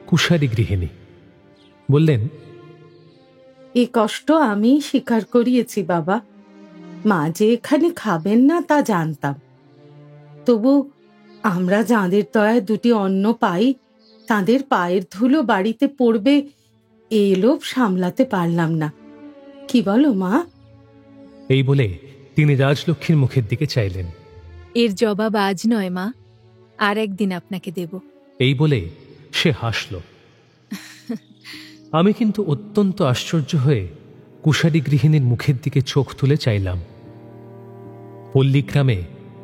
কুশারি গৃহিণী। বললেন, এ কষ্ট আমি স্বীকার করিয়েছি বাবা। মা যে এখানে খাবেন না তা জানতাম, তবু আমরা যাঁদের দয়ায় দুটি অন্ন পাই তাঁদের পায়ের ধুলো বাড়িতে পড়বে এই লোভ সামলাতে পারলাম না। কি বলো মা? এই বলে তিনি রাজলক্ষ্মীর মুখের দিকে চাইলেন। এর জবাব আজ নয় মা, আর একদিন আপনাকে দেব। এই বলে সে হাসল। আমি কিন্তু অত্যন্ত আশ্চর্য হয়ে কুশারি গৃহিণীর মুখের দিকে চোখ তুলে চাইলাম। পল্লীগ্রামে,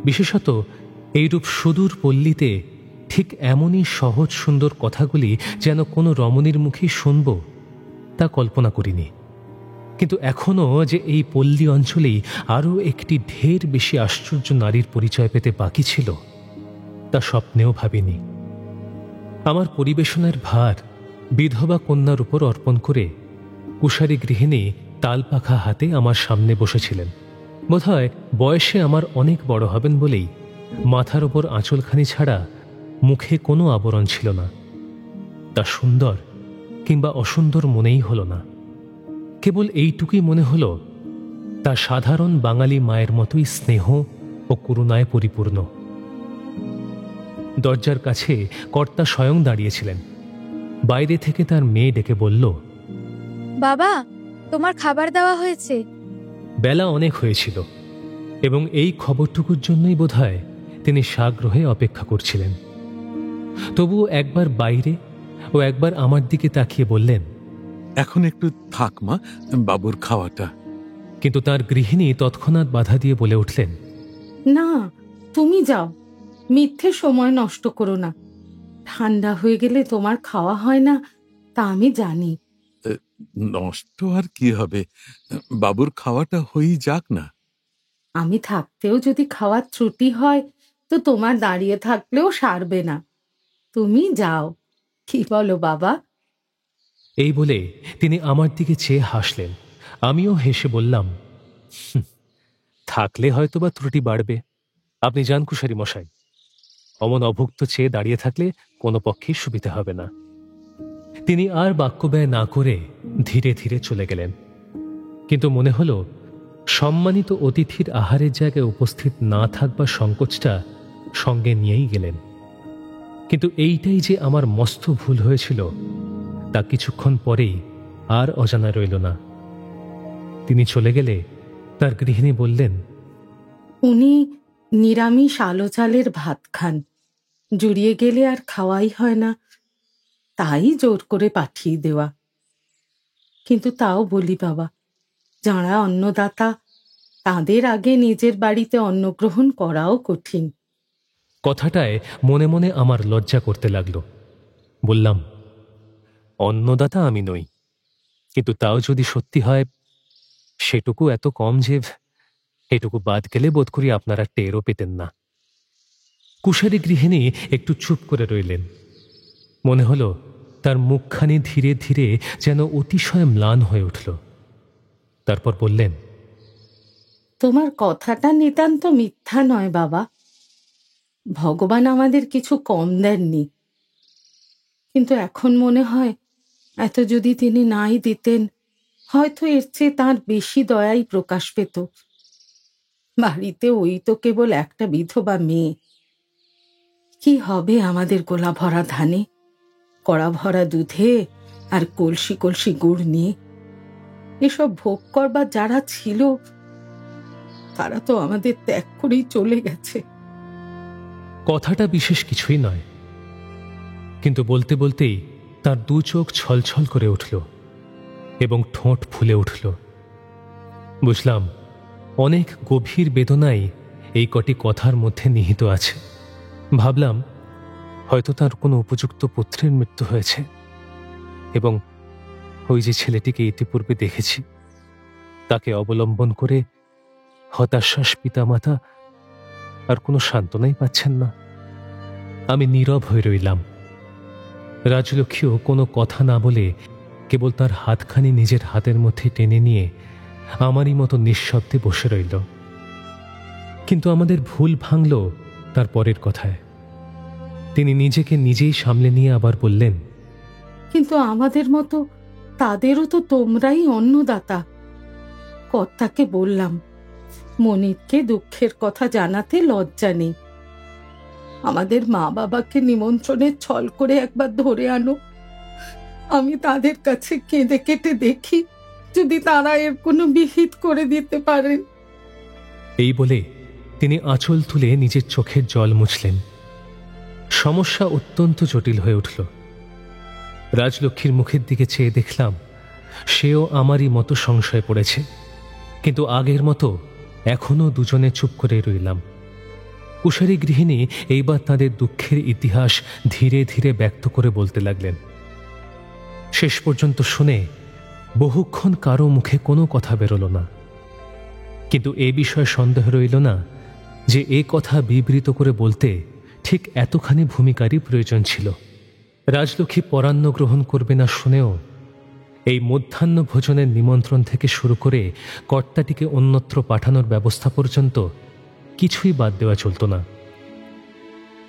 বিশেষত এইরূপ সুদূর পল্লীতে ঠিক এমনই সহজ সুন্দর কথাগুলি যেন কোনো রমণীর মুখেই শুনব তা কল্পনা করিনি। কিন্তু এখনও যে এই পল্লী অঞ্চলেই আরও একটি ঢের বেশি আশ্চর্য নারীর পরিচয় পেতে বাকি ছিল তা স্বপ্নেও ভাবিনি। আমার পরিবেশনার ভার বিধবা কন্যার উপর অর্পণ করে কুশারী গৃহিণী তালপাখা হাতে আমার সামনে বসেছিলেন। বোধহয় বয়সে আমার অনেক বড় হবেন বলেই মাথার ওপর আঁচলখানি ছাড়া মুখে কোনো আবরণ ছিল না। তা সুন্দর কিংবা অসুন্দর মনেই হল না, কেবল এইটুকুই মনে হল তা সাধারণ বাঙালি মায়ের মতোই স্নেহ ও করুণায় পরিপূর্ণ। দরজার কাছে কর্তা স্বয়ং দাঁড়িয়েছিলেন। বাইরে থেকে তার মেয়ে ডেকে বলল, বাবা, তোমার খাবার দেওয়া হয়েছে। বেলা অনেক হয়েছিল এবং এই খবরটুকুর জন্যই বোধহয় তিনি সাগ্রহে অপেক্ষা করছিলেন। তবুও একবার বাইরে ও একবার আমার দিকে তাকিয়ে বললেন, এখন একটু থাক মা, বাবুর খাওয়াটা। কিন্তু তার গৃহিণী তৎক্ষণাৎ বাধা দিয়ে বলে উঠলেন, না, তুমি যাও, মিথ্যে সময় নষ্ট করো না। ঠান্ডা হয়ে গেলে তোমার খাওয়া হয় না, তা আমি জানি। নষ্ট আর কি হবে, বাবুর খাওয়াটা হয়েই যাক না। আমি থাকতেও যদি খাওয়ার ত্রুটি হয় তো তোমার দাঁড়িয়ে থাকলেও সারবে না। তুমি যাও, কি বলো বাবা? এই বলে তিনি আমার দিকে চেয়ে হাসলেন। আমিও হেসে বললাম, থাকলে হয়তোবা ত্রুটি বাড়বে, আপনি যান কুশারী মশাই। অমন অভুক্ত চেয়ে দাঁড়িয়ে থাকলে কোনো পক্ষেই সুবিধা হবে না। তিনি আর বাক্য ব্যয় না করে ধীরে ধীরে চলে গেলেন। কিন্তু মনে হল সম্মানিত অতিথির আহারের জায়গায় উপস্থিত না থাকবার সংকোচটা সঙ্গে নিয়েই গেলেন। কিন্তু এইটাই যে আমার মস্ত ভুল হয়েছিল তা কিছুক্ষণ পরেই আর অজানা রইল না। তিনি চলে গেলে তার গৃহিণী বললেন, উনি নিরামিষ আলো চালের ভাত খান, জুড়িয়ে গেলে আর খাওয়াই হয় না, তাই জোর করে পাঠিয়ে দেওয়া। কিন্তু তাও বলি বাবা, যাঁরা অন্নদাতা তাদের আগে নিজের বাড়িতে অন্নগ্রহণ করাও কঠিন। কথাটায় মনে মনে আমার লজ্জা করতে লাগলো। বললাম, অন্নদাতা আমি নই, কিন্তু তাও যদি সত্যি হয় সেটুকু এত কম যে এটুকু বাদ গেলে বোধ করি আপনারা টেরও পেতেন না। কুশারী গৃহিণী একটু চুপ করে রইলেন। মনে হলো তার মুখখানি ধীরে ধীরে যেন অতিশয় ম্লান হয়ে উঠল। তারপর বললেন, তোমার কথাটা নিতান্ত মিথ্যা নয় বাবা। ভগবান আমাদের কিছু কম দেননি, কিন্তু এখন মনে হয় এত যদি তিনি নাই দিতেন, হয়তো এর চেয়ে তাঁর বেশি দয়াই প্রকাশ পেত। বাড়িতে ওই তো কেবল একটা বিধবা মেয়ে। কি হবে আমাদের গোলা ভরা ধানে, কড়া ভরা দুধে আর কলসি কলসি গুড় নিয়ে? এসব ভোগ করবার যারা ছিল তারা তো আমাদের ত্যাগ করেই চলে গেছে। কথাটা বিশেষ কিছুই নয়, কিন্তু বলতে বলতেই তার দু চোখ ছলছল করে উঠল এবং ঠোঁট ফুলে উঠল। বুঝলাম অনেক গভীর বেদনাই এই কটি কথার মধ্যে নিহিত আছে। ভাবলাম হয়তো তার কোনো উপযুক্ত পুত্রের মৃত্যু হয়েছে এবং ওই যে ছেলেটিকে ইতিপূর্বে দেখেছি তাকে অবলম্বন করে হতাশ্বাস পিতামাতা আর কোনো সান্ত্বনাই পাচ্ছেন না। আমি নীরব হয়ে রইলাম। রাজলক্ষ্মীও কোনো কথা না বলে কেবল তার হাতখানি নিজের হাতের মধ্যে টেনে নিয়ে আমারই মতো নিঃশব্দে বসে রইল। কিন্তু আমাদের ভুল ভাঙল তার পরের কথায়। তিনি নিজেকে নিজেই সামলে নিয়ে আবার বললেন, কিন্তু আমাদের মতো তাদেরও তো তোমরাই অন্নদাতা। কর্তাকে বললাম, মনিরকে দুঃখের কথা জানাতে লজ্জা নেই। আমাদের মা বাবাকে নিমন্ত্রণের ছল করে একবার ধরে আনো। আমি তাদের কাছে কেঁদে কেটে দেখি যদি তারা এর কোনো বিহিত করে দিতে পারেন। এই বলে তিনি আঁচল তুলে নিজের চোখের জল মুছলেন। সমস্যা অত্যন্ত জটিল হয়ে উঠল। রাজলক্ষ্মীর মুখের দিকে চেয়ে দেখলাম সেও আমারই মতো সংশয়ে পড়েছে, কিন্তু আগের মতো এখনো দুজনে চুপ করে রইলাম। কুশারী গৃহিণী এইবার তাদের দুঃখের ইতিহাস ধীরে ধীরে ব্যক্ত করে বলতে লাগলেন। শেষ পর্যন্ত শুনে বহুক্ষণ কারো মুখে কোনো কথা বেরোল না, কিন্তু এ বিষয়ে সন্দেহ রইল না যে এ কথা বিবৃত করে বলতে ঠিক এতখানি ভূমিকারই প্রয়োজন ছিল। রাজলক্ষ্মী পরান্ন গ্রহণ করবে না শুনেও এই মধ্যাহ্ন ভোজনের নিমন্ত্রণ থেকে শুরু করে কর্তাটিকে অন্যত্র পাঠানোর ব্যবস্থা পর্যন্ত কিছুই বাদ দেওয়া চলত না।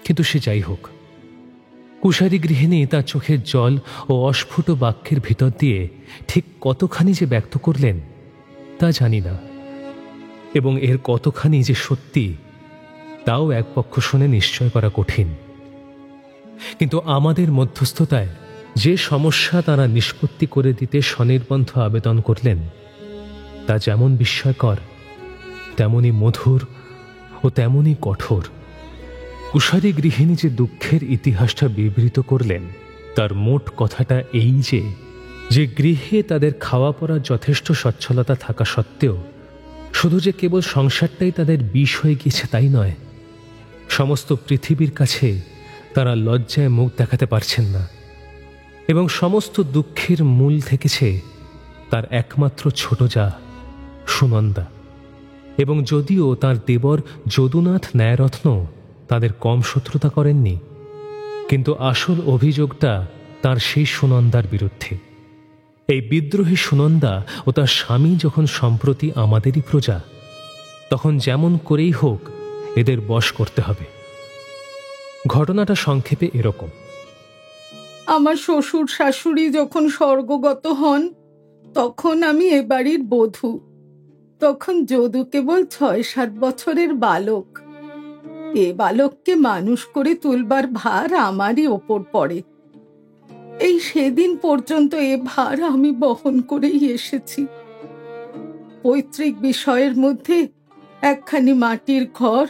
কিন্তু সে যাই হোক, কুশারী গৃহিণী তার চোখের জল ও অস্ফুট বাক্যের ভিতর দিয়ে ঠিক কতখানি যে ব্যক্ত করলেন তা জানি না, এবং এর কতখানি যে সত্যি তাও এক পক্ষ শুনে নিশ্চয় করা কঠিন। কিন্তু আমাদের মধ্যস্থতায় যে সমস্যা তারা নিষ্পত্তি করে দিতে স্বনির্বন্ধ আবেদন করলেন তা যেমন বিস্ময়কর, তেমনি মধুর ও তেমনি কঠোর। কুশারী গৃহিণী যে দুঃখের ইতিহাসটা বিবৃত করলেন তার মোট কথাটা এই যে গৃহে তাদের খাওয়া পড়ার যথেষ্ট সচ্ছলতা থাকা সত্ত্বেও শুধু যে কেবল সংসারটাই তাদের বিষ হয়ে গিয়েছে তাই নয়, সমস্ত পৃথিবীর কাছে তারা লজ্জায় মুখ দেখাতে পারছেন না, এবং সমস্ত দুঃখের মূল থেকেছে তার একমাত্র ছোট যা সুনন্দা। এবং যদিও তার দেবর যদুনাথ ন্যায়রত্ন তাদের কম শত্রুতা করেননি, কিন্তু আসল অভিযোগটা তার সেই সুনন্দার বিরুদ্ধে। এই বিদ্রোহী সুনন্দা ও তার স্বামী যখন সম্প্রতি আমাদেরই প্রজা, তখন যেমন করেই হোক এদের বশ করতে হবে। ঘটনাটা সংক্ষেপে এরকম। আমার শ্বশুর শাশুড়ি যখন স্বর্গগত হন তখন আমি এ বাড়ির বধূ। তখন যদু কেবল ৬-৭ বছরের বালক। এ বালককে মানুষ করে তুলবার ভার আমারই ওপর পড়ে। এই সেদিন পর্যন্ত এ ভার আমি বহন করেই এসেছি। পৈতৃক বিষয়ের মধ্যে একখানি মাটির ঘর,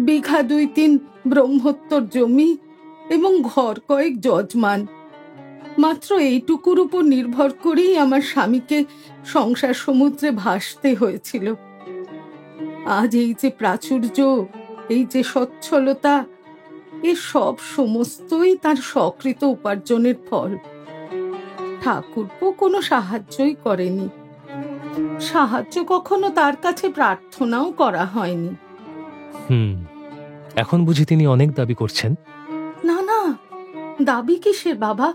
বিঘা ২-৩ ব্রহ্মোত্তর জমি এবং ঘর কয়েক যজমান, মাত্র এইটুকুর উপর নির্ভর করেই আমার স্বামীকে সংসার সমুদ্রে ভাসতে হয়েছিল। আজ এই যে প্রাচুর্য, এই যে সচ্ছলতা, এ সব সমস্তই তার সকৃত উপার্জনের ফল। ঠাকুরপো কোনো সাহায্যই করেনি, সাহায্য কখনো তার কাছে প্রার্থনাও করা হয়নি। এখন বুঝি তিনি অনেক দাবি করছেন? না না, দাবি কিসের বাবা?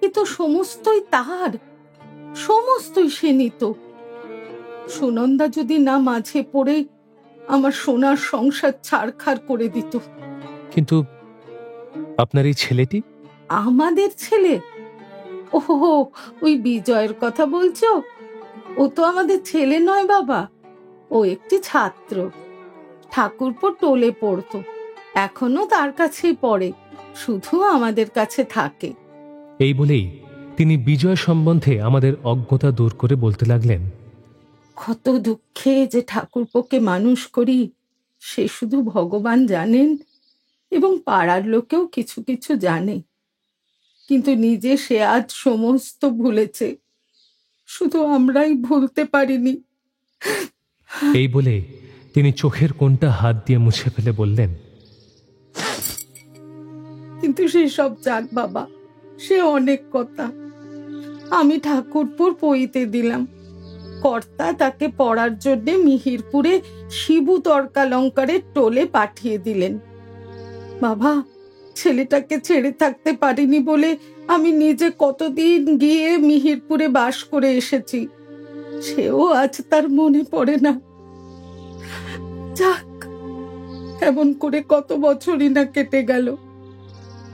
এ তো সমস্তই তার, সমস্তই সে নিত। সুনন্দা যদি না মাঝে পড়ে আমার সোনার সংসার ছাড়খাড় করে দিত। কিন্তু আপনার এই ছেলেটি? আমাদের ছেলে? ওহো, ওই বিজয়ের কথা বলছো? ও তো আমাদের ছেলে নয় বাবা, ও একটি ছাত্র। ঠাকুরপো টোলে পড়তো, এখনো তার কাছেই পড়ে, শুধু আমাদের কাছে থাকে। এই বলেই তিনি বিজয় সম্বন্ধে আমাদের অজ্ঞতা দূর করে বলতে লাগলেন। কত দুঃখে যে ঠাকুরপোকে মানুষ করি সে শুধু ভগবান জানেন, এবং পাড়ার লোকেও কিছু কিছু জানে। কিন্তু নিজে সে আজ সমস্ত ভুলেছে, শুধু আমরাই ভুলতে পারিনি। এই বলে তিনি চোখের কোণটা হাত দিয়ে মুছে ফেলে বললেন, কিন্তু সেসব যাক বাবা, সে অনেক কথা। আমি ঠাকুরপুর পইতে দিলাম। কর্তা তাকে পড়ার জন্য মিহিরপুরে শিবু তর্কালঙ্কারের টোলে পাঠিয়ে দিলেন। বাবা, ছেলেটাকে ছেড়ে থাকতে পারিনি বলে আমি নিজে কতদিন গিয়ে মিহিরপুরে বাস করে এসেছি, সেও আজ তার মনে পড়ে না। যাক, এমন করে কত বছরই না কেটে গেল।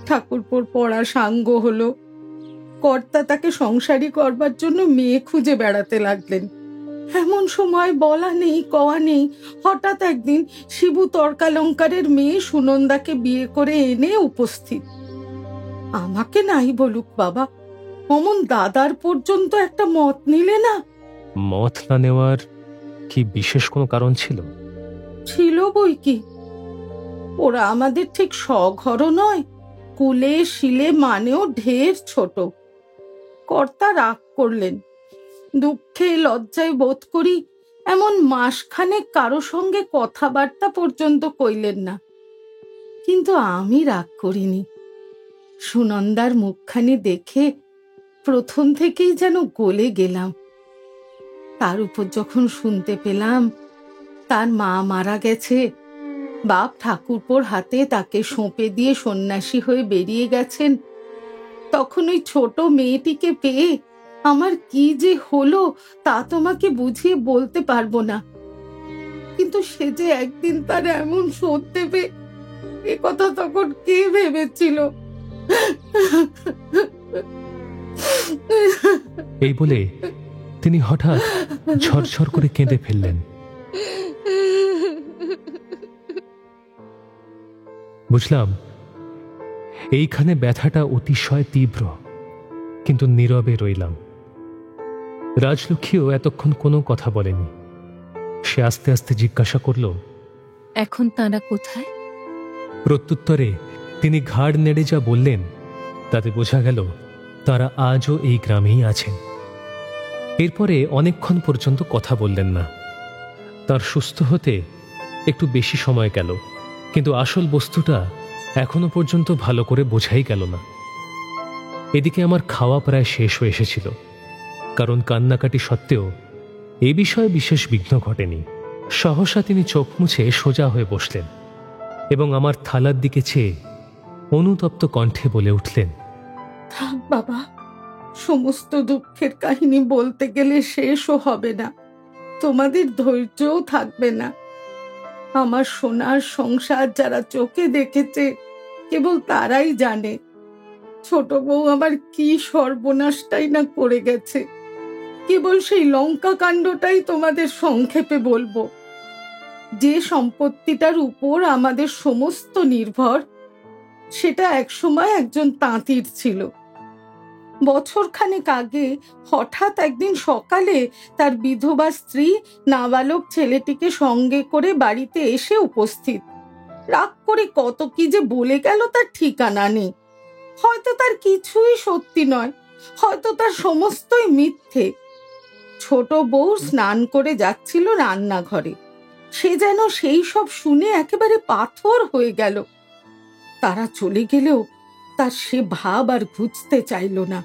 ঠাকুরপুর পড়া সাঙ্গ হলো। কর্তা তাকে সংসারী করবার জন্য মেয়ে খুঁজে বেড়াতে লাগলেন। এমন সময় বলা নেই কওয়া নেই, হঠাৎ একদিন শিবু তর্কালঙ্কারের মেয়ে সুনন্দাকে বিয়ে করে এনে উপস্থিত। আমাকে নাই বলুক বাবা, অমন দাদার পর্যন্ত একটা মত নিলে না। মত না নেওয়ার কি বিশেষ কোনো কারণ ছিল? ছিল বই কি। ওরা আমাদের ঠিক স্বঘরও নয়, কুলে শিলে মানেও ঢের ছোট। কর্তা রাগ করলেন। দুঃখে লজ্জায় বোধ করি এমন মাসখানেক কারো সঙ্গে কথাবার্তা পর্যন্ত কইলেন না। কিন্তু আমি রাগ করিনি। সুনন্দার মুখখানি দেখে প্রথম থেকেই যেন গলে গেলাম। তার উপর যখন শুনতে পেলাম তার মা মারা গেছে, বাপ ঠাকুরপোর হাতে তাকে সঁপে দিয়ে সন্ন্যাসী হয়ে বেরিয়ে গেছেন, তখন ওই ছোট মেয়েটিকে পেয়ে আমার কি যে হলো তা তোমাকে বুঝিয়ে বলতে পারবো না। কিন্তু সে যে একদিন তার এমন শোধ দেবে এ কথা তখন কে ভেবেছিল? এই বলে তিনি হঠাৎ ঝরঝর করে কেঁদে ফেললেন। বুঝলাম এইখানে ব্যথাটা অতিশয় তীব্র, কিন্তু নীরবে রইলাম। রাজলক্ষ্মীও এতক্ষণ কোনো কথা বলেনি। সে আস্তে আস্তে জিজ্ঞাসা করল, এখন তাঁরা কোথায়? প্রত্যুত্তরে তিনি ঘাড় নেড়ে যা বললেন তাতে বোঝা গেল তারা আজও এই গ্রামেই আছেন। এরপরে অনেকক্ষণ পর্যন্ত কথা বললেন না। তার সুস্থ হতে একটু বেশি সময় গেল, কিন্তু আসল বস্তুটা এখনো পর্যন্ত ভালো করে বোঝাই গেল না। এদিকে আমার খাওয়া প্রায় শেষ হয়ে এসেছিল, কারণ কান্নাকাটি সত্ত্বেও এ বিষয়ে বিশেষ বিঘ্ন ঘটেনি। সহসা তিনি চোখ মুছে সোজা হয়ে বসলেন এবং আমার থালার দিকে চেয়ে অনুতপ্ত কণ্ঠে বলে উঠলেন, থাক বাবা, সমস্ত দুঃখের কাহিনী বলতে গেলে শেষও হবে না, তোমাদের ধৈর্যও থাকবে না। আমার সোনার সংসার যারা চোখে দেখেছে কেবল তারাই জানে ছোট বউ আমার কি সর্বনাশটাই না করে গেছে। কেবল সেই লঙ্কা কাণ্ডটাই তোমাদের সংক্ষেপে বলবো। যে সম্পত্তিটার উপর আমাদের সমস্ত নির্ভর, সেটা একসময় একজন তাঁতির ছিল। বছরখানেক আগে হঠাৎ একদিন সকালে তার বিধবা স্ত্রী নাবালক ছেলেটিকে সঙ্গে করে বাড়িতে এসে উপস্থিত। রাগ করে কত কি যে বলে গেল তার ঠিকানা নেই। হয়তো তার কিছুই সত্যি নয়, হয়তো তার সমস্তই মিথ্যে। ছোট বউ স্নান করে যাচ্ছিল রান্নাঘরে, সে যেন সেই সব শুনে একেবারে পাথর হয়ে গেল। তারা চলে গেলেও তার সে ভাব আর ঘুচতে চাইল না।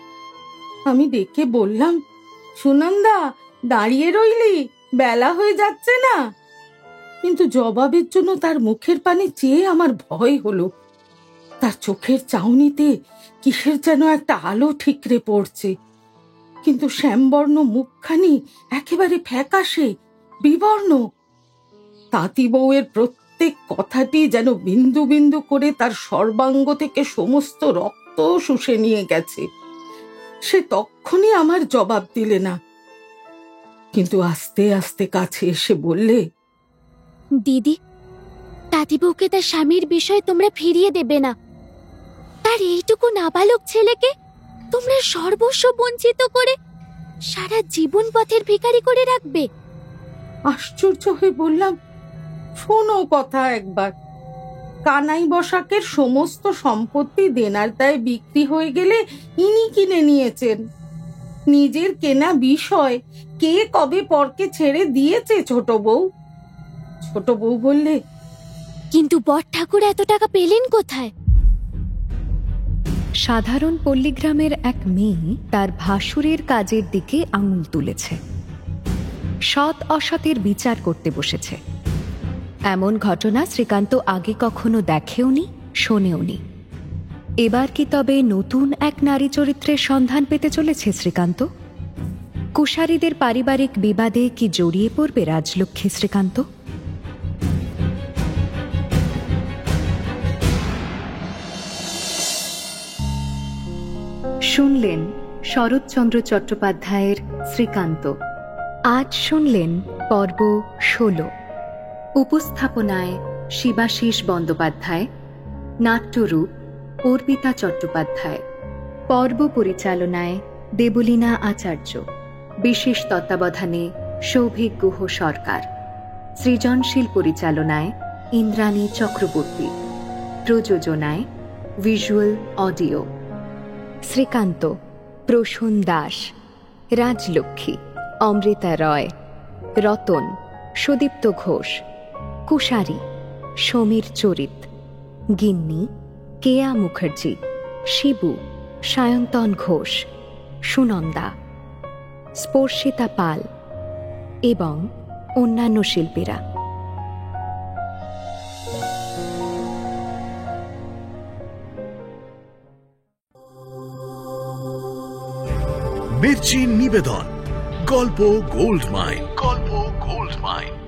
আমি ডেকে বললাম, সুনন্দা, দাঁড়িয়ে রইলি, বেলা হয়ে যাচ্ছে না? কিন্তু জবাবের জন্য তার মুখের পানে চেয়ে আমার ভয় হলো। তার চোখের চাউনিতে কিসের যেন একটা আলো ঠিকরে পড়ছে, কিন্তু শ্যামবর্ণ মুখখানি একেবারে ফ্যাকাশে বিবর্ণ। তাঁতি বউয়ের প্রত্যেক কথাটি যেন বিন্দু বিন্দু করে তার সর্বাঙ্গ থেকে সমস্ত রক্ত শুষে নিয়ে গেছে। সে তখনই আমার জবাব দিলে না, কিন্তু আস্তে আস্তে কাছে এসে বললে, দিদি, তাঁতি বউকে তার স্বামীর বিষয় তোমরা ফিরিয়ে দেবে না। তার এইটুকু নাবালক ছেলেকে তোমরা সর্বস্ব বঞ্চিত করে সারা জীবন পথের ভিখারি করে রাখবে? আশ্চর্য হয়ে বললাম, শোনো কথা একবার। কানাই বসাকের সমস্ত সম্পত্তি দেনার দায়ে বিক্রি হয়ে গেলে ইনি কিনে নিয়েছেন। নিজের কেনা বিষয় কে কবে পরকে ছেড়ে দিয়েছে ছোট বউ? ছোট বউ বললে, কিন্তু বর ঠাকুর এত টাকা পেলেন কোথায়? সাধারণ পল্লীগ্রামের এক মেয়ে তার ভাসুরের কাজের দিকে আঙুল তুলেছে, সৎ অসতের বিচার করতে বসেছে। এমন ঘটনা শ্রীকান্ত আগে কখনো দেখেওনি, শোনেওনি। এবার কি তবে নতুন এক নারী চরিত্রের সন্ধান পেতে চলেছে শ্রীকান্ত? কুশারীদের পারিবারিক বিবাদে কি জড়িয়ে পড়বে রাজলক্ষ্মী শ্রীকান্ত? শুনলেন শরৎচন্দ্র চট্টোপাধ্যায়ের শ্রীকান্ত। আজ শুনলেন পর্ব 16। উপস্থাপনায় শিবাশিস বন্দ্যোপাধ্যায়, নাট্যরূপ অর্পিতা চট্টোপাধ্যায়, পর্ব পরিচালনায় দেবলীনা আচার্য, বিশেষ তত্ত্বাবধানে সৌভিক গুহ সরকার, সৃজনশীল পরিচালনায় ইন্দ্রাণী চক্রবর্তী, প্রযোজনায় ভিজুয়াল অডিও। শ্রীকান্ত প্রসূন দাস, রাজলক্ষ্মী অমৃতা রয়, রতন, সুদীপ্ত ঘোষ, কুশারী, সমীর চরিত, গিন্নি, কেয়া মুখার্জি, শিবু, সায়ন্তন ঘোষ, সুনন্দা, স্পর্শিতা পাল এবং অন্যান্য শিল্পীরা। মির্চি নিবেদন, গল্প গোল্ড মাইন। গল্প গোল্ড মাইন।